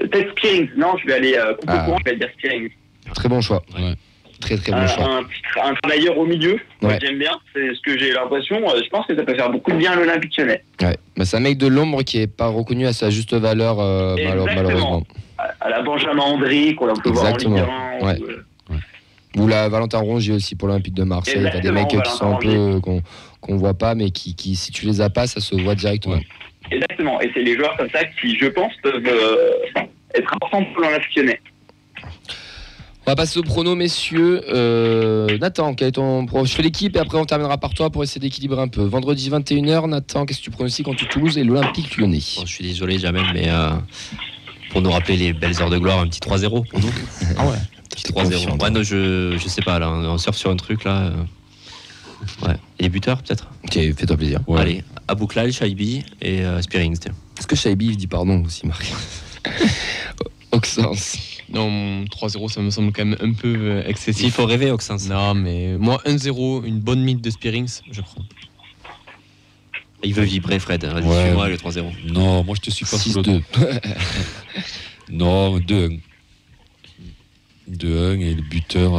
peut-être Spearings. Non, je vais aller contre-courant, je vais dire Spearings. Très bon choix. Ouais. Très bon choix. Un travailleur au milieu, ouais. J'aime bien, c'est ce que j'ai l'impression. Je pense que ça peut faire beaucoup de bien à l'Olympique Lyonnais. Ouais. Bah, c'est un mec de l'ombre qui n'est pas reconnu à sa juste valeur, malheureusement. À la Benjamin André, qu'on peut voir en Ligue 1. Ouais. Ou la Valentin Rongier aussi pour l'Olympique de Marseille. Il y a des mecs qui sont un peu qu'on voit pas, mais qui, si tu les as pas, ça se voit directement. Exactement. Et c'est les joueurs comme ça qui, je pense, peuvent être importants pour l'Olympique Lyonnais. On va passer au prono, messieurs. Nathan, quel est ton pro? Je fais l'équipe et après on terminera par toi pour essayer d'équilibrer un peu. Vendredi 21h, Nathan, qu'est-ce que tu pronostiques entre Toulouse et l'Olympique Lyonnais? Bon, je suis désolé, Jamel, mais pour nous rappeler les belles heures de gloire, un petit 3-0 pour nous. Ah ouais. Petit 3-0. Ouais, non, je sais pas, là, on surfe sur un truc là. Ouais. Et les buteurs peut-être? Ok, fais-toi plaisir. Ouais. Allez, Abouklal, Shaibi et Spearings. Est-ce que Shaibi dit pardon aussi, Marc? Auxence. Non, 3-0, ça me semble quand même un peu excessif. Il faut rêver, Auxence. Non, mais moi, 1-0, une bonne mythe de Spearings, je prends. Il veut vibrer, Fred. Dis-moi le 3-0. Non, moi je te suis pas sur le 6-2. Non, 2-1. 2-1 et le buteur,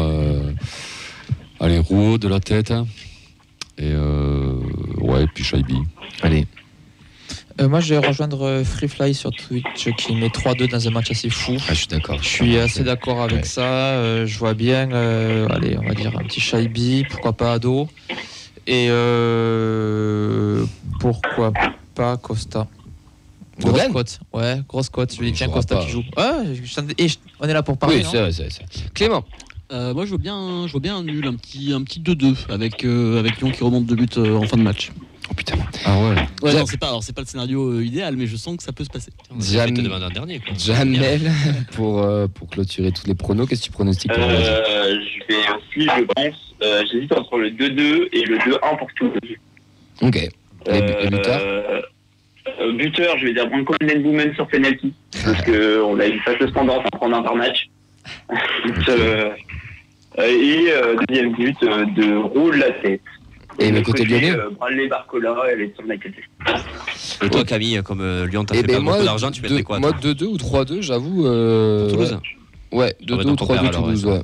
allez, Rouault de la tête. Et puis Shaibi. Allez. Moi, je vais rejoindre Freefly sur Twitch qui met 3-2 dans un match assez fou. Ah, je suis d'accord. Je suis assez d'accord avec ça. Je vois bien, allez, on va dire un petit Shaibi, pourquoi pas Ado. Et pourquoi pas Costa. Grosse cote. Ouais, grosse cote. Je lui dis, tiens, Costa qui joue. On est là pour parler. Oui, c'est. Clément. Moi, je vois bien un nul, un petit 2-2 avec Lyon qui remonte 2 buts en fin de match. Oh putain. Ah ouais. Non, c'est pas le scénario idéal, mais je sens que ça peut se passer. Jamel, pour clôturer tous les pronos, qu'est-ce que tu pronostiques pour je vais aussi, je pense, j'hésite entre le 2-2 et le 2-1 pour Toulouse. Ok. Les buteurs Buteur, je vais dire Branco Van den Boomen sur penalty, parce qu'on a une fâcheuse tendance à prendre un par match. Et deuxième but de Roule la tête. Et le côté lyonnais Bradley Barcola, elle est sur la côté. Et toi, Camille, comme Lyon t'a fait pas beaucoup d'argent, tu mettrais quoi? Moi, 2-2 ou 3-2, j'avoue. Toulouse? Ouais, 2-2 ou 3-2 Toulouse, ouais.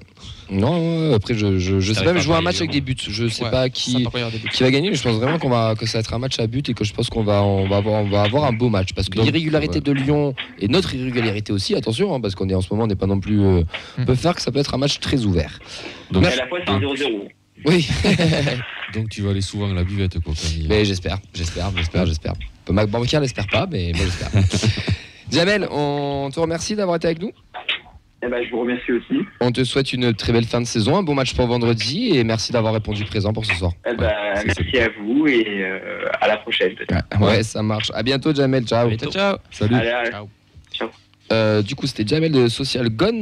Non, après, je sais pas, mais je vois un match avec des buts. Je sais pas qui va gagner, mais je pense vraiment que ça va être un match à but et que je pense qu'on va avoir un beau match. Parce que l'irrégularité de Lyon et notre irrégularité aussi, attention, hein, parce qu'on est en ce moment, on n'est pas non plus. peut faire que ça peut être un match très ouvert. Donc, à la fois, c'est un 0-0. Oui. Donc tu vas aller souvent à la buvette, quoi, Camille. Mais j'espère. Mac Banquier l'espère pas, mais moi j'espère. Jamel, on te remercie d'avoir été avec nous. Eh ben, je vous remercie aussi. On te souhaite une très belle fin de saison, un bon match pour vendredi et merci d'avoir répondu présent pour ce soir. Eh ben, merci à vous et à la prochaine. Ouais, ça marche. À bientôt, Jamel. Ciao. Ciao. Salut. Allez. Ciao. Du coup, c'était Jamel de Social Gone.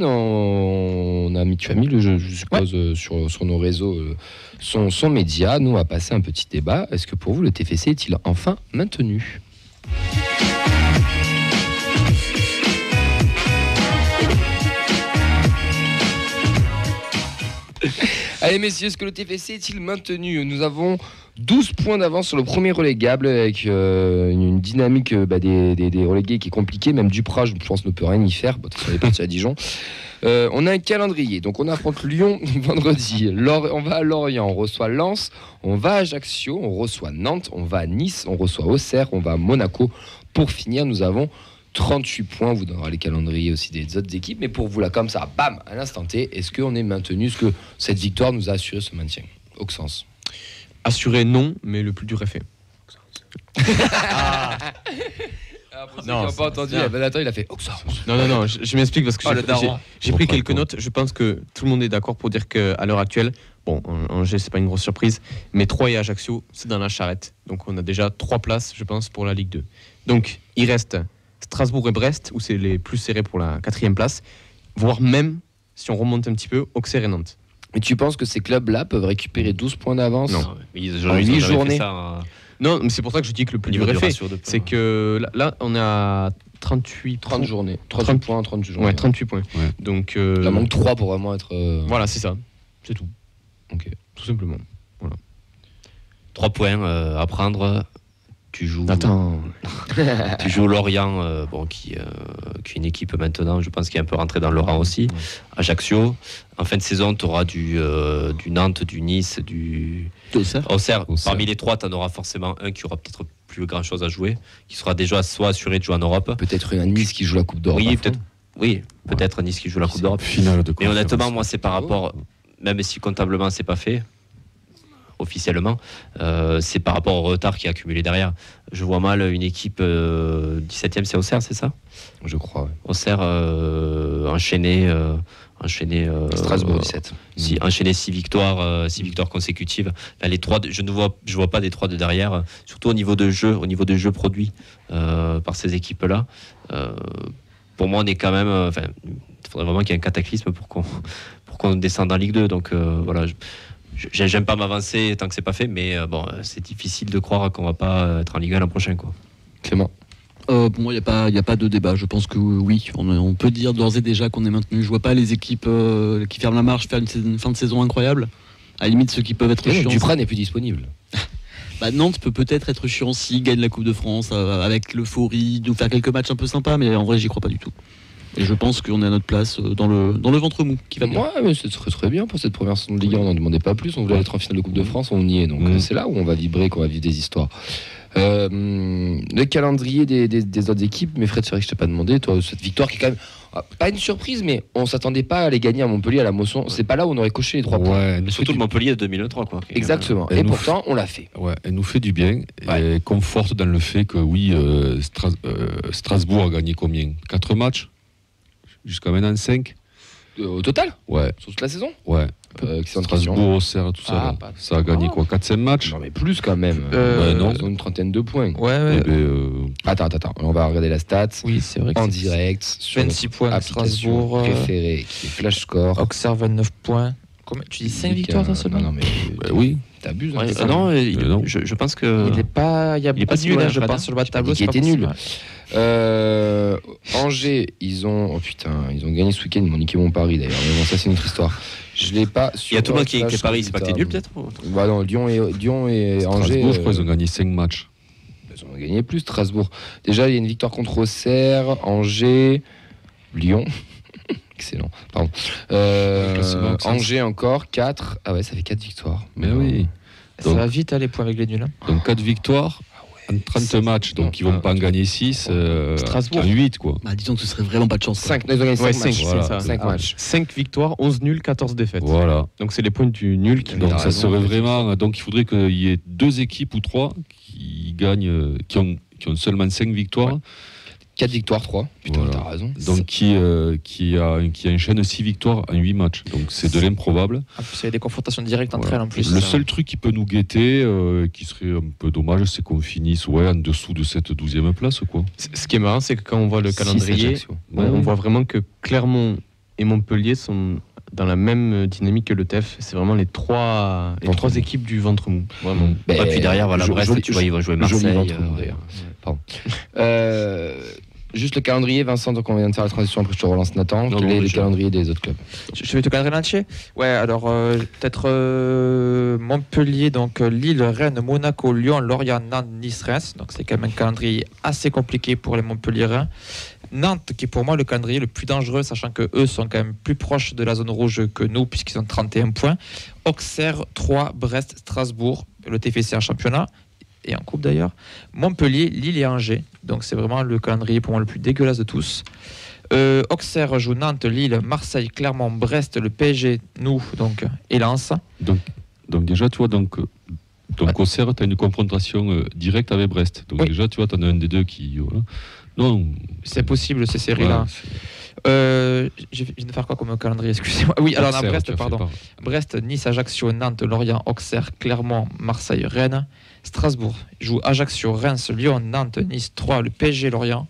Tu as mis le jeu, je suppose, sur nos réseaux, son média. Nous, on va passer un petit débat. Est-ce que pour vous, le TFC est-il enfin maintenu ? Allez messieurs, est-ce que le TFC est-il maintenu ? Nous avons 12 points d'avance sur le premier relégable avec une dynamique des relégués qui est compliquée. Même Duprat, je pense, ne peut rien y faire. Bon, on est parti à Dijon. On a un calendrier. Donc on affronte Lyon vendredi. On va à Lorient, on reçoit Lens. On va à Ajaccio, on reçoit Nantes. On va à Nice, on reçoit Auxerre. On va à Monaco. Pour finir, nous avons 38 points, vous donnerez les calendriers aussi des autres équipes, mais pour vous là comme ça, bam, à l'instant T, est-ce qu'on est maintenu ? Est-ce que cette victoire nous a assuré ce maintien ? Auxence. Assuré non, mais le plus dur est fait. Pour ceux qui n'ont pas entendu, Nathan il a fait Auxence. Non, je m'explique parce que j'ai pris quelques notes. Je pense que tout le monde est d'accord pour dire qu'à l'heure actuelle, bon, Angers c'est pas une grosse surprise, mais Troyes et Ajaccio c'est dans la charrette. Donc on a déjà 3 places, je pense, pour la Ligue 2. Donc il reste Strasbourg et Brest, où c'est les plus serrés pour la 4e place, voire même, si on remonte un petit peu, Auxerre et Nantes. Mais tu penses que ces clubs-là peuvent récupérer 12 points d'avance ? Non. En 8 journées. Non, mais c'est pour ça que je dis que le plus dur est fait. C'est que là, on a 38 30 journées. 38 points, 30 journées. Ouais, 38 points. Ouais. Donc, Il en manque 3 pour vraiment être. Voilà, c'est ça. C'est tout. Ok. Tout simplement. 3 points à prendre. Tu joues. Attends. Tu joues Lorient, qui est une équipe maintenant, je pense, qui est un peu rentrée dans le rang aussi. Ajaccio. En fin de saison, tu auras du Nantes, du Nice, du Auxerre. Parmi les 3, tu en auras forcément un qui aura peut-être plus grand chose à jouer, qui sera déjà soit assuré de jouer en Europe. Peut-être un Nice qui joue la Coupe d'Europe. Peut-être Nice qui joue la Coupe d'Europe. Finale de Mais honnêtement, moi, c'est par rapport, même si comptablement, c'est pas fait. Officiellement, c'est par rapport au retard qui est accumulé derrière. Je vois mal une équipe 17e, c'est Auxerre, c'est ça ? Je crois. Ouais. Auxerre enchaîner Strasbourg 17. Enchaîner 6 victoires consécutives. Là, les 3, je vois pas des 3 de derrière, surtout au niveau de jeu produit par ces équipes-là. Pour moi, on est quand même. Il faudrait vraiment qu'il y ait un cataclysme pour qu'on descende en Ligue 2. Donc voilà. J'aime pas m'avancer tant que c'est pas fait, mais c'est difficile de croire qu'on va pas être en Ligue 1 l'an prochain, quoi. Clément. Pour moi, il n'y a pas de débat. Je pense que oui, on peut dire d'ores et déjà qu'on est maintenu. Je vois pas les équipes qui ferment la marche faire une fin de saison incroyable. À la limite, ceux qui peuvent être chiants. Duprat n'est plus disponible. Nantes peut peut-être être chiant s'il gagne la Coupe de France avec l'euphorie, nous faire quelques matchs un peu sympas, mais en vrai, j'y crois pas du tout. Et je pense qu'on est à notre place dans le ventre mou qui va bien. Ouais, mais ce serait très bien pour cette première saison de Ligue 1. On n'en demandait pas plus. On voulait être en finale de Coupe de France, on y est. Donc c'est là où on va vibrer, qu'on va vivre des histoires. Le calendrier des autres équipes, mais Fred, c'est vrai que je t'ai pas demandé. Toi, cette victoire qui est quand même pas une surprise, mais on s'attendait pas à les gagner à Montpellier, à la Mosson. C'est pas là où on aurait coché les 3 points. Mais surtout le Montpellier de 2003, quoi. Exactement. Et pourtant, on l'a fait. Ouais, elle nous fait du bien et conforte dans le fait que oui, Strasbourg a gagné combien ? 4 matchs ? Jusqu'à maintenant 5 au total ? Ouais. Sur toute la saison ? Ouais. Strasbourg, Auxerre, tout ça. Ça a gagné quoi ? 4-5 matchs ? Non, mais plus quand même. Non. Ils ont une trentaine de points. Ouais. Attends. On va regarder la stat. Oui, c'est vrai. En direct. Sur 26 points Strasbourg. Préféré, qui est Flash Score. Auxerre, 29 points. Tu dis 5 victoires, toi seulement ? Non, mais. Oui. T'abuses. Non, je pense que. Il y a beaucoup de nul, je pense, sur le bas de tableau. Il était nul. Angers, ils ont gagné ce week-end, ils m'ont niqué mon pari d'ailleurs. Mais bon, ça c'est une autre histoire. Je l'ai pas. Il y a tout le monde qui est Paris, c'est pas que t'es nul peut-être. Bah non, Lyon et Angers. Strasbourg, je crois qu'ils ont gagné 5 matchs. Ils ont gagné plus, Strasbourg. Déjà, il y a une victoire contre Auxerre, Angers, Lyon. Excellent. Pardon. Angers encore 4. Ah ouais, ça fait 4 victoires. Mais oui. Ça va vite les points avec les nuls. Donc 4 victoires. En 30 matchs, donc ils vont pas en gagner 6. Strasbourg. 8, quoi. Disons que ce serait vraiment pas de chance. 5, ils ont gagné 5 matchs. Voilà. 5 matchs. 5 victoires, 11 nuls, 14 défaites. Voilà. Donc c'est les points du nul qui Donc ça serait vraiment. Donc il faudrait qu'il y ait 2 équipes ou 3 qui gagnent, qui ont seulement 5 victoires. Ouais. 4 victoires, 3. Putain, voilà. T'as raison. Donc qui enchaîne 6 victoires en 8 matchs. Donc c'est de l'improbable. En plus, il y a des confrontations directes entre elles en plus. Le seul truc qui peut nous guetter, qui serait un peu dommage, c'est qu'on finisse en dessous de cette 12e place, quoi. Ce qui est marrant, c'est que quand on voit le calendrier, on voit vraiment que Clermont et Montpellier sont dans la même dynamique que le TEF. C'est vraiment les trois équipes du ventre mou. Vraiment. Et puis derrière, voilà, Brest, tu vois, ils vont jouer Marseille. Pardon. Juste le calendrier, Vincent, donc on vient de faire la transition, après je te relance Nathan. Quel est le calendrier des autres clubs ? Je vais te cadrer l'entier. Ouais, alors peut-être Montpellier, donc Lille, Rennes, Monaco, Lyon, Lorient, Nantes, Nice, Reims. Donc c'est quand même un calendrier assez compliqué pour les Montpelliérains. Nantes, qui est pour moi le calendrier le plus dangereux, sachant que eux sont quand même plus proches de la zone rouge que nous, puisqu'ils ont 31 points. Auxerre, Troyes, Brest, Strasbourg, le TFC en championnat. Et en coupe d'ailleurs, Montpellier, Lille et Angers. Donc c'est vraiment le calendrier pour moi le plus dégueulasse de tous. Auxerre joue Nantes, Lille, Marseille, Clermont, Brest, le PSG, nous donc et Lens. Donc déjà, tu vois, Auxerre, tu as une confrontation directe avec Brest. Donc déjà, tu vois, tu en as un des deux qui... Voilà. Non, c'est possible ces séries-là. Je viens de faire quoi comme calendrier, excusez-moi. Oui, alors on a Brest, pardon. Brest, Nice, Ajaccio, Nantes, Lorient, Auxerre, Clermont, Marseille, Rennes. Strasbourg joue Ajaccio, Reims, Lyon, Nantes, Nice, Troyes, le PSG, Lorient.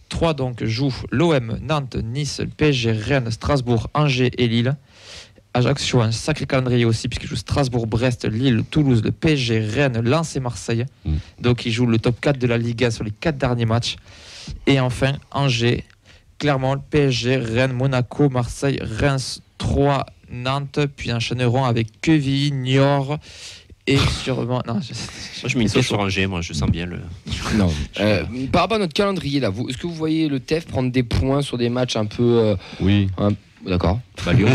Troyes donc joue l'OM, Nantes, Nice, le PSG, Rennes, Strasbourg, Angers et Lille. Ajaccio a un sacré calendrier aussi puisqu'il joue Strasbourg, Brest, Lille, Toulouse, le PSG, Rennes, Lens et Marseille. Donc il joue le top 4 de la Liga sur les 4 derniers matchs. Et enfin, Angers, Clermont, PSG, Rennes, Monaco, Marseille, Reims, 3, Nantes, puis enchaîneront avec Quevilly, Niort et sûrement. Non, Moi, je mets une pièce sur Angers, moi, je sens bien le. Non. Par rapport à notre calendrier, là, est-ce que vous voyez le TEF prendre des points sur des matchs un peu. Oui. D'accord. Bah, Lyon.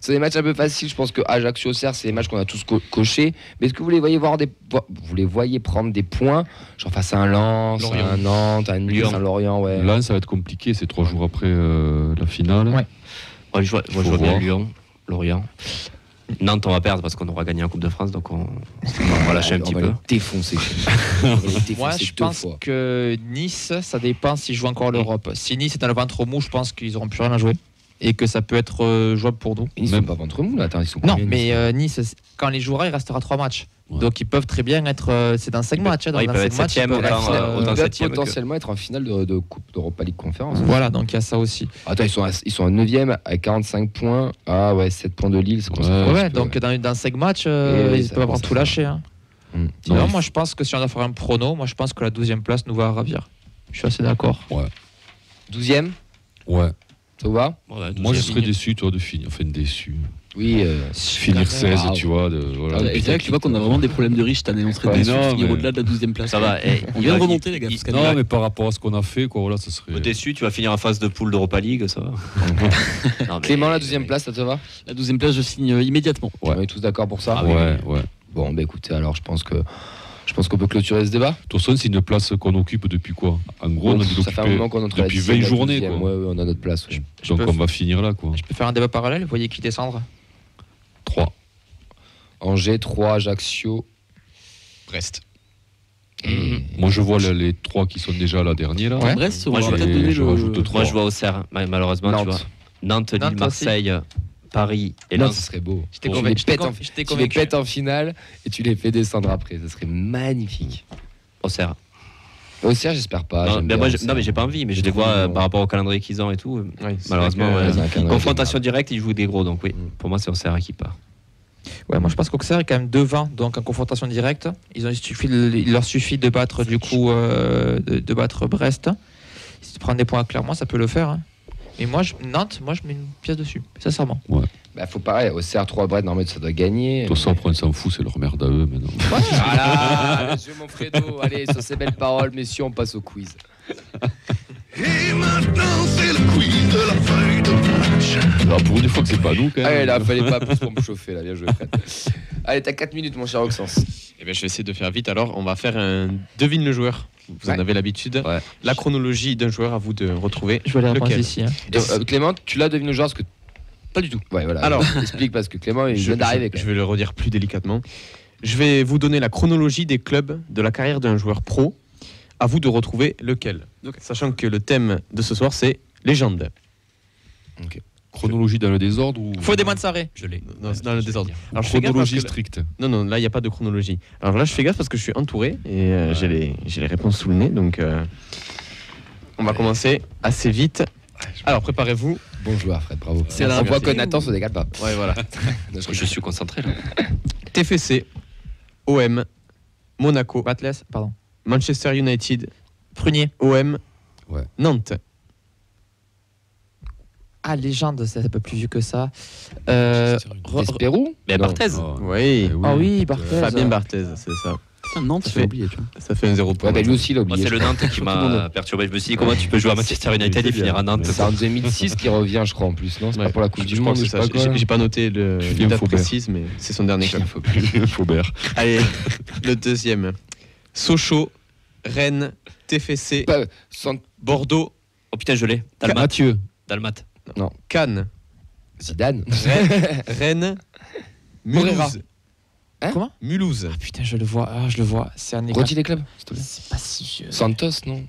C'est des matchs un peu faciles. Je pense que Ajaccio-Auxerre, c'est des matchs qu'on a tous cochés. Mais est-ce que vous les voyez vous les voyez prendre des points, genre face à un Lens, Lorient. un Nantes, un Nice, un Lorient, ouais. Là, ça va être compliqué. C'est 3 jours après la finale. Ouais. Ouais, je vois bien Lyon, Lorient. Nantes, on va perdre parce qu'on aura gagné en Coupe de France, donc on va lâcher un petit peu. Défoncer. Moi, je pense que Nice, ça dépend s'ils jouent encore l'Europe. Si Nice est dans le ventre mou, je pense qu'ils n'auront plus rien à jouer. Et que ça peut être jouable pour nous. Ils ne sont pas ventre mou, là. Attends, ils sont Non, combien, mais Nice, quand les jouera, il restera 3 matchs. Ouais. Donc ils peuvent très bien être. C'est dans 5 matchs. ils peuvent être 7e, autant Ils peuvent 7e potentiellement être en finale de Coupe d'Europa League Conférence. Voilà, donc il y a ça aussi. Attends, ils sont à 9e avec 45 points. Ah ouais, 7 points de Lille. C'est comme ça. Ouais, donc dans 5 matchs, ils peuvent avoir tout lâché. Hein. Sinon, moi je pense que si on doit faire un prono, moi je pense que la 12e place nous va ravir. Je suis assez d'accord. Ouais. 12e. Ouais. Ça vous va? Moi, je serais déçu, toi, de finir. Enfin, déçu. Oui. Finir 16, tu vois. Ah, et c'est vrai que tu vois qu'on a vraiment des problèmes de riches cette année. On serait déçus de finir au-delà de la 12e place. Ça va. On vient de remonter, les gars. Non, mais par rapport à ce qu'on a fait, quoi, voilà, ça serait. Déçu, tu vas finir en phase de poule d'Europa League, ça va. Non, mais- Clément, la 12e place, ça te va? La 12e place, je signe immédiatement. Ouais. On est tous d'accord pour ça? Ah oui. Ouais. Bon, bah écoutez, alors je pense qu'on peut clôturer ce débat. De toute façon, c'est une place qu'on occupe depuis quoi? En gros, on a dû Ça fait un l'occuper moment qu'on est entre la depuis 10e 20 et la journées, 12e. quoi. Ouais, on a notre place. Ouais. Donc on va finir là, quoi. Je peux faire un débat parallèle. Vous voyez qui descendre? 3. Angers, 3, Ajaccio. Brest. Moi, je vois les 3 qui sont déjà là dernier là. Ouais. Brest, on Moi, va je peut-être donner je le. rajoute 3. Moi, je vois Auxerre, malheureusement, tu vois. Nantes, Lille, Nantes aussi. Marseille, Paris et Non, Lens. ce serait beau. J'étais Tu convaincu. les pètes en- J'étais Tu les convaincu. pètes en finale et tu les fais descendre après. Ça serait magnifique. Auxerre. Auxerre, j'espère pas. Non, j'aime mais bien moi, Auxerre. non, mais j'ai pas envie, mais je C'est les trop vois mignon. par rapport au calendrier qu'ils ont et tout. Ouais, c'est Malheureusement, vrai que- ouais. C'est un calendrier Confrontation de directe, ils jouent des gros, donc oui. Pour moi, c'est Auxerre qui part. Ouais, moi je pense qu'Auxerre est quand même devant, donc en confrontation directe. Il leur suffit de battre du coup de battre Brest. Si tu prends des points clairement, ça peut le faire. Hein. Mais Nantes, moi je mets une pièce dessus, sincèrement. Bah, faut pareil. Auxerre, 3, Brest, normalement, ça doit gagner. De toute façon, après, on s'en fout, c'est leur merde à eux maintenant. Voilà, monsieur Monfredo. Allez, sur ces belles paroles, messieurs, on passe au quiz. Et maintenant c'est le quiz de la feuille de match. Alors, pour une fois que c'est pas nous, quand même. Allez, là, fallait pas plus pour me chauffer, là. Bien joué, Fred. Allez, t'as 4 minutes, mon cher Oxens. Eh ben, je vais essayer de faire vite. Alors, on va faire un devine le joueur. Vous en avez l'habitude. Ouais. La chronologie d'un joueur, à vous de retrouver. Je vais aller répondre Lequel ici. Hein. Clément, tu l'as deviné le joueur parce que. Pas du tout. Ouais, voilà. Alors. Explique parce que Clément, il vient d'arriver. Je vais le redire plus délicatement. Je vais vous donner la chronologie des clubs de la carrière d'un joueur pro. À vous de retrouver lequel. Sachant que le thème de ce soir, c'est légende. Chronologie dans le désordre ou. Faut des mois de Sarré. Je l'ai. Non, c'est dans le désordre. Alors, je fais gaffe Chronologie parce que stricte. Non, là, il n'y a pas de chronologie. Alors là, je fais gaffe parce que je suis entouré et j'ai les réponses sous le nez. Donc, on va commencer assez vite. Alors, préparez-vous. Bon joueur, Fred, bravo. C'est On là, voit merci. que Nathan se dégage pas. Ouais, voilà. Je suis concentré là. TFC, OM, Monaco, Batles, pardon. Manchester United, Prunier. OM, Ouais. Nantes. Ah, légende, c'est un peu plus vieux que ça. Despérou Mais Non. Barthez. Oui. Ah oui, Barthez. Fabien Barthez, c'est ça. Putain, Nantes, Ça j'ai fait- oublié, tu vois. Ça fait un 0 point. Ouais, bah lui aussi, il a Moi, oublié. c'est le je crois. Nantes qui m'a perturbé. Je me suis dit, comment tu peux jouer à Manchester United et finir à Nantes? C'est en 2006 qu'il revient, je crois, en plus, non? C'est pas Ouais. pour la Coupe Je du pense Monde, que je c'est sais ça. pas quoi. J'ai pas noté le Julien date Faubert. précise, mais c'est son dernier club. Faubert. Allez, le deuxième. Sochaux, Rennes, TFC, Pas- sans- Bordeaux, Oh putain, je l'ai. Dalmat. Mathieu. Dalmat. Cannes, Zidane. Rennes, Moreira. Mulhouse. Hein Comment Mulhouse. Ah putain, je le vois. Ah, je le vois. C'est un Redis les clubs, s'il te plaît. C'est pas si vieux. Santos, non?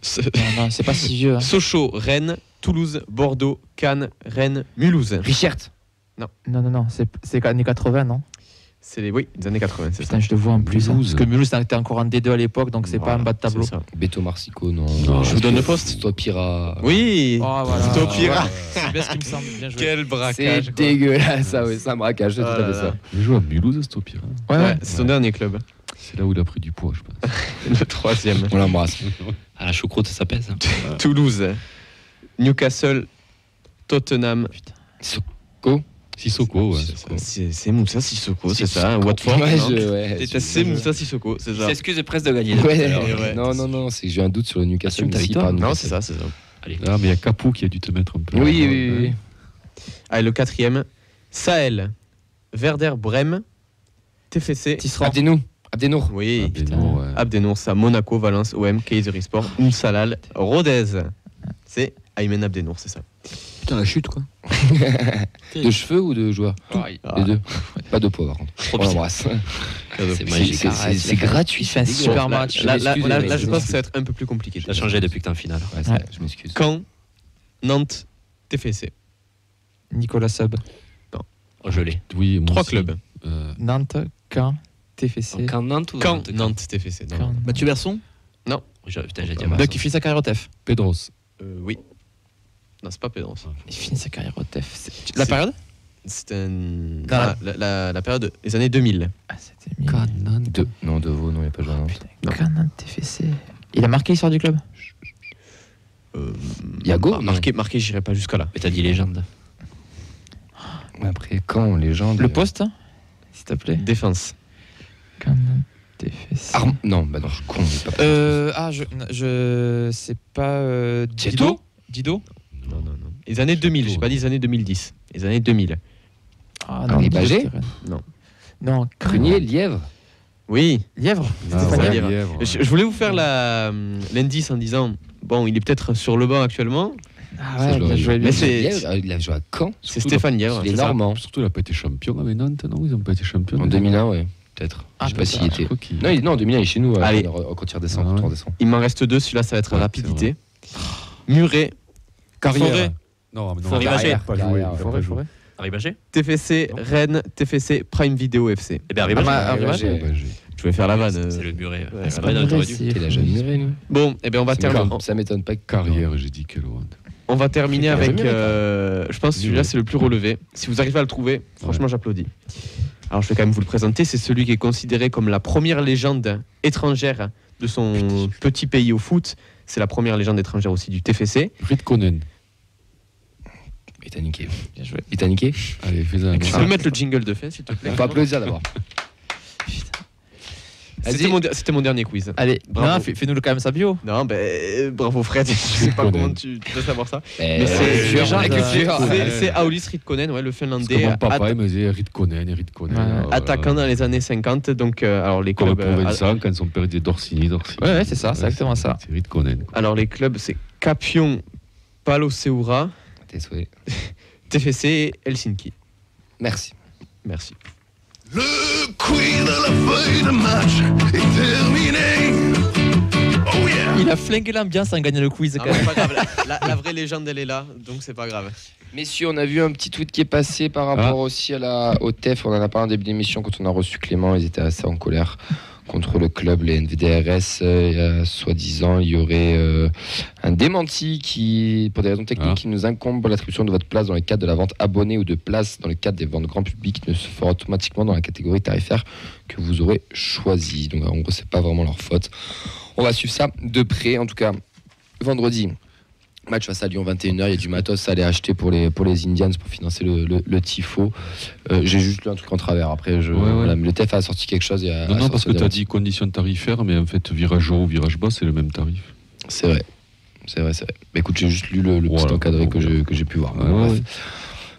Non, c'est pas si vieux. Hein. Sochaux, Rennes, Toulouse, Bordeaux, Cannes, Rennes, Mulhouse. Richert. Non, c'est années 80, non? C'est les années 80, c'est ça. Putain, je le vois en plus. hein. Mulhouse. Parce que Mulhouse était encore en D2 à l'époque, donc c'est pas un bas de tableau. C'est ça. Beto Marsico, non. Non, je vous donne le poste. Stopira. Oui. Oh, voilà. Stopira. C'est bien ce qui me semble. Bien joué. Quel braquage. C'est dégueulasse, ça, oui, c'est un braquage, c'est tout à fait ça. Il joue à Mulhouse, c'est au pire. Ouais, Ouais, c'est son dernier club. C'est là où il a pris du poids, je pense. Le troisième. On l'embrasse. À la choucroute, ça pèse. Toulouse, Newcastle, Tottenham. Sissoko, ouais. C'est Moussa Sissoko, c'est ça. Watford. Ouais, c'est Moussa Sissoko, c'est ça. S'excuse presque de gagner. Ouais. Non, c'est que j'ai un doute sur le Newcastle. Non, c'est ça. Allez. Ah, mais il y a Capou qui a dû te mettre un peu. Oui. Allez, le quatrième, Sahel, Werder Brême, TFC. Abdenour. Oui, Abdenour, ouais. Abdenour, ça. Monaco, Valence, OM, Kayserispor, Salal, Rodez. C'est Aymen Abdenour, c'est ça. Putain, la chute, quoi. De cheveux ou de joueurs? Les deux. Pas de poids, par contre. On l'embrasse. C'est magique. C'est gratuit. Il fait un super match. Là, je pense que ça va être un peu plus compliqué. Ça a changé depuis que t'es en finale. Ouais. Je m'excuse. Caen, Nantes, TFC. Nicolas Sub. Je l'ai. Oui, moi 3 aussi. clubs. Nantes, Caen, TFC. Caen, Nantes ou Caen, Nantes, TFC. Non. Caen. Mathieu Berson. Putain, j'ai dit Donc il finit sa carrière au TEF. Pedros. Oui. Non, c'est pas Pedro. Il finit sa carrière au TEF. La période? C'est la période des années 2000. Ah, c'était Non, De Vaux, non, il n'y a pas joué à Nantes. Caen, Nantes, TFC. Il a marqué l'histoire du club? Yago Marqué, j'irai pas jusqu'à là. Mais t'as dit légende. Après, quand légende. Le poste, s'il te plaît. Défense. Caen, Nantes, TFC. Non, bah non, je suis con. Je sais pas. Dido? Non. Les années 2000, j'ai pas dit les années 2010. Les années 2000. Ah non, Bagé? Non. Prunier, Lièvre. Oui. Lièvre. Lièvre. Je voulais vous faire l'indice en disant, bon, il est peut-être sur le banc actuellement. Ah ouais, mais il a joué à Caen. C'est Stéphane Lièvre. Il est normand. Surtout, il n'a pas été champion avec Nantes, non? Ils n'ont pas été champions. En 2001, ouais. Peut-être. Je sais pas s'il était. Non, en 2001, il est chez nous. Allez. Quand il redescend. Il m'en reste 2. Celui-là, ça va être rapidité. Muret. Carrière. Non, mais non. Ribagé. Pas joué. Forêt. Ribagé. TFC, Rennes, TFC, Prime Video FC. Eh bien, Ribagé. Je vais faire la vanne. C'est le Muret. Il a jamais Muret, lui. Bon, eh bien, on va terminer. Ça m'étonne pas que Carrière, j'ai dit quelle honte. On va terminer avec. Je pense que celui-là, c'est le plus relevé. Si vous arrivez à le trouver, franchement, j'applaudis. Alors, je vais quand même vous le présenter. C'est celui qui est considéré comme la première légende étrangère de son petit pays au foot. C'est la première légende étrangère aussi du TFC. Ritkonen. Il t'a niqué. Bien joué. Il t'a niqué. Allez, fais-le. Tu peux mettre le jingle de fin, s'il te plaît? Faut applaudir d'abord. C'était mon dernier quiz. Allez, bravo. Fais-nous quand même sa bio. Non, bravo Fred. Je sais pas comment tu peux savoir ça. Mais c'est Aulis Ritkonen, le Finlandais. Mon papa, il me disait Ritkonen. Attaquant dans les années 50. Donc, alors les clubs. Comme Vincent, quand son père était d'Orsini. Ouais, c'est ça, c'est exactement ça. C'est Ritkonen. Alors, les clubs, c'est Capion, Paloseura, TFC et Helsinki. Merci. Le quiz de la feuille de match est terminé. Oh yeah. Il a flingué l'ambiance en gagnant le quiz. Ah, c'est pas grave. La vraie légende, elle est là, donc c'est pas grave. Messieurs, on a vu un petit tweet qui est passé par rapport aussi au TEF. On en a parlé en début d'émission quand on a reçu Clément. Ils étaient assez en colère contre le club, les NVDRS. Soi-disant, il y aurait un démenti qui, pour des raisons techniques, qui nous incombe l'attribution de votre place dans le cadre de la vente abonnée ou de place dans le cadre des ventes grand public ne se fera automatiquement dans la catégorie tarifaire que vous aurez choisie. Donc en gros, c'est pas vraiment leur faute. On va suivre ça de près. En tout cas, vendredi, match face à Lyon 21h, il y a du matos à aller acheter pour les Indians pour financer le tifo. J'ai juste lu un truc en travers. Après, voilà, mais le TEF a sorti quelque chose. Non, parce que tu as dit conditions tarifaires, mais en fait, virage haut ou virage bas, c'est le même tarif. C'est vrai. Bah, écoute, j'ai juste lu le petit encadré que j'ai pu voir.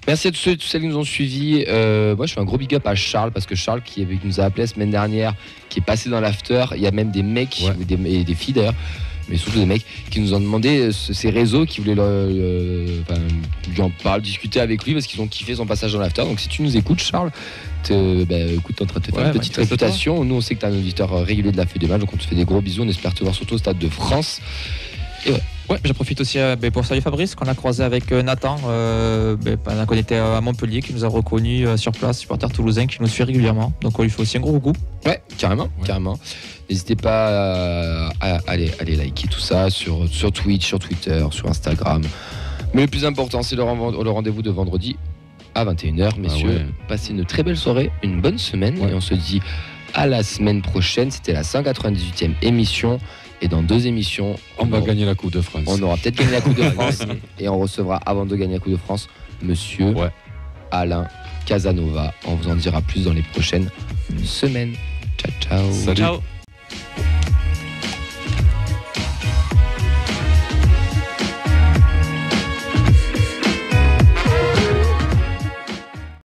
Merci à tous ceux et toutes celles qui nous ont suivis. Moi, je fais un gros big up à Charles, parce que Charles, qui nous a appelé la semaine dernière, qui est passé dans l'after, il y a même des mecs, et des filles d'ailleurs, mais surtout des mecs qui nous ont demandé ces réseaux, qui voulaient lui en parler, discuter avec lui parce qu'ils ont kiffé son passage dans l'after. Donc si tu nous écoutes, Charles, écoute, t'es en train de te faire une petite réputation. Nous, on sait que t'es un auditeur régulier de la feuille de match, donc on te fait des gros bisous. On espère te voir surtout au Stade de France. Et ouais, j'en profite aussi pour saluer Fabrice, qu'on a croisé avec Nathan, pendant qu'on était à Montpellier, qui nous a reconnus sur place, supporter toulousain, qui nous suit régulièrement. Donc on lui fait aussi un gros coucou. Ouais, carrément. N'hésitez pas à aller liker tout ça sur Twitch, sur Twitter, sur Instagram. Mais le plus important, c'est le rendez-vous de vendredi à 21h. Messieurs, passez une très belle soirée, une bonne semaine, et on se dit à la semaine prochaine. C'était la 198e émission. Et dans 2 émissions, on va gagner la Coupe de France. On aura peut-être gagné la Coupe de France. Et on recevra, avant de gagner la Coupe de France, monsieur Alain Casanova. On vous en dira plus dans les prochaines semaines. Ciao, ciao. Salut. Ciao.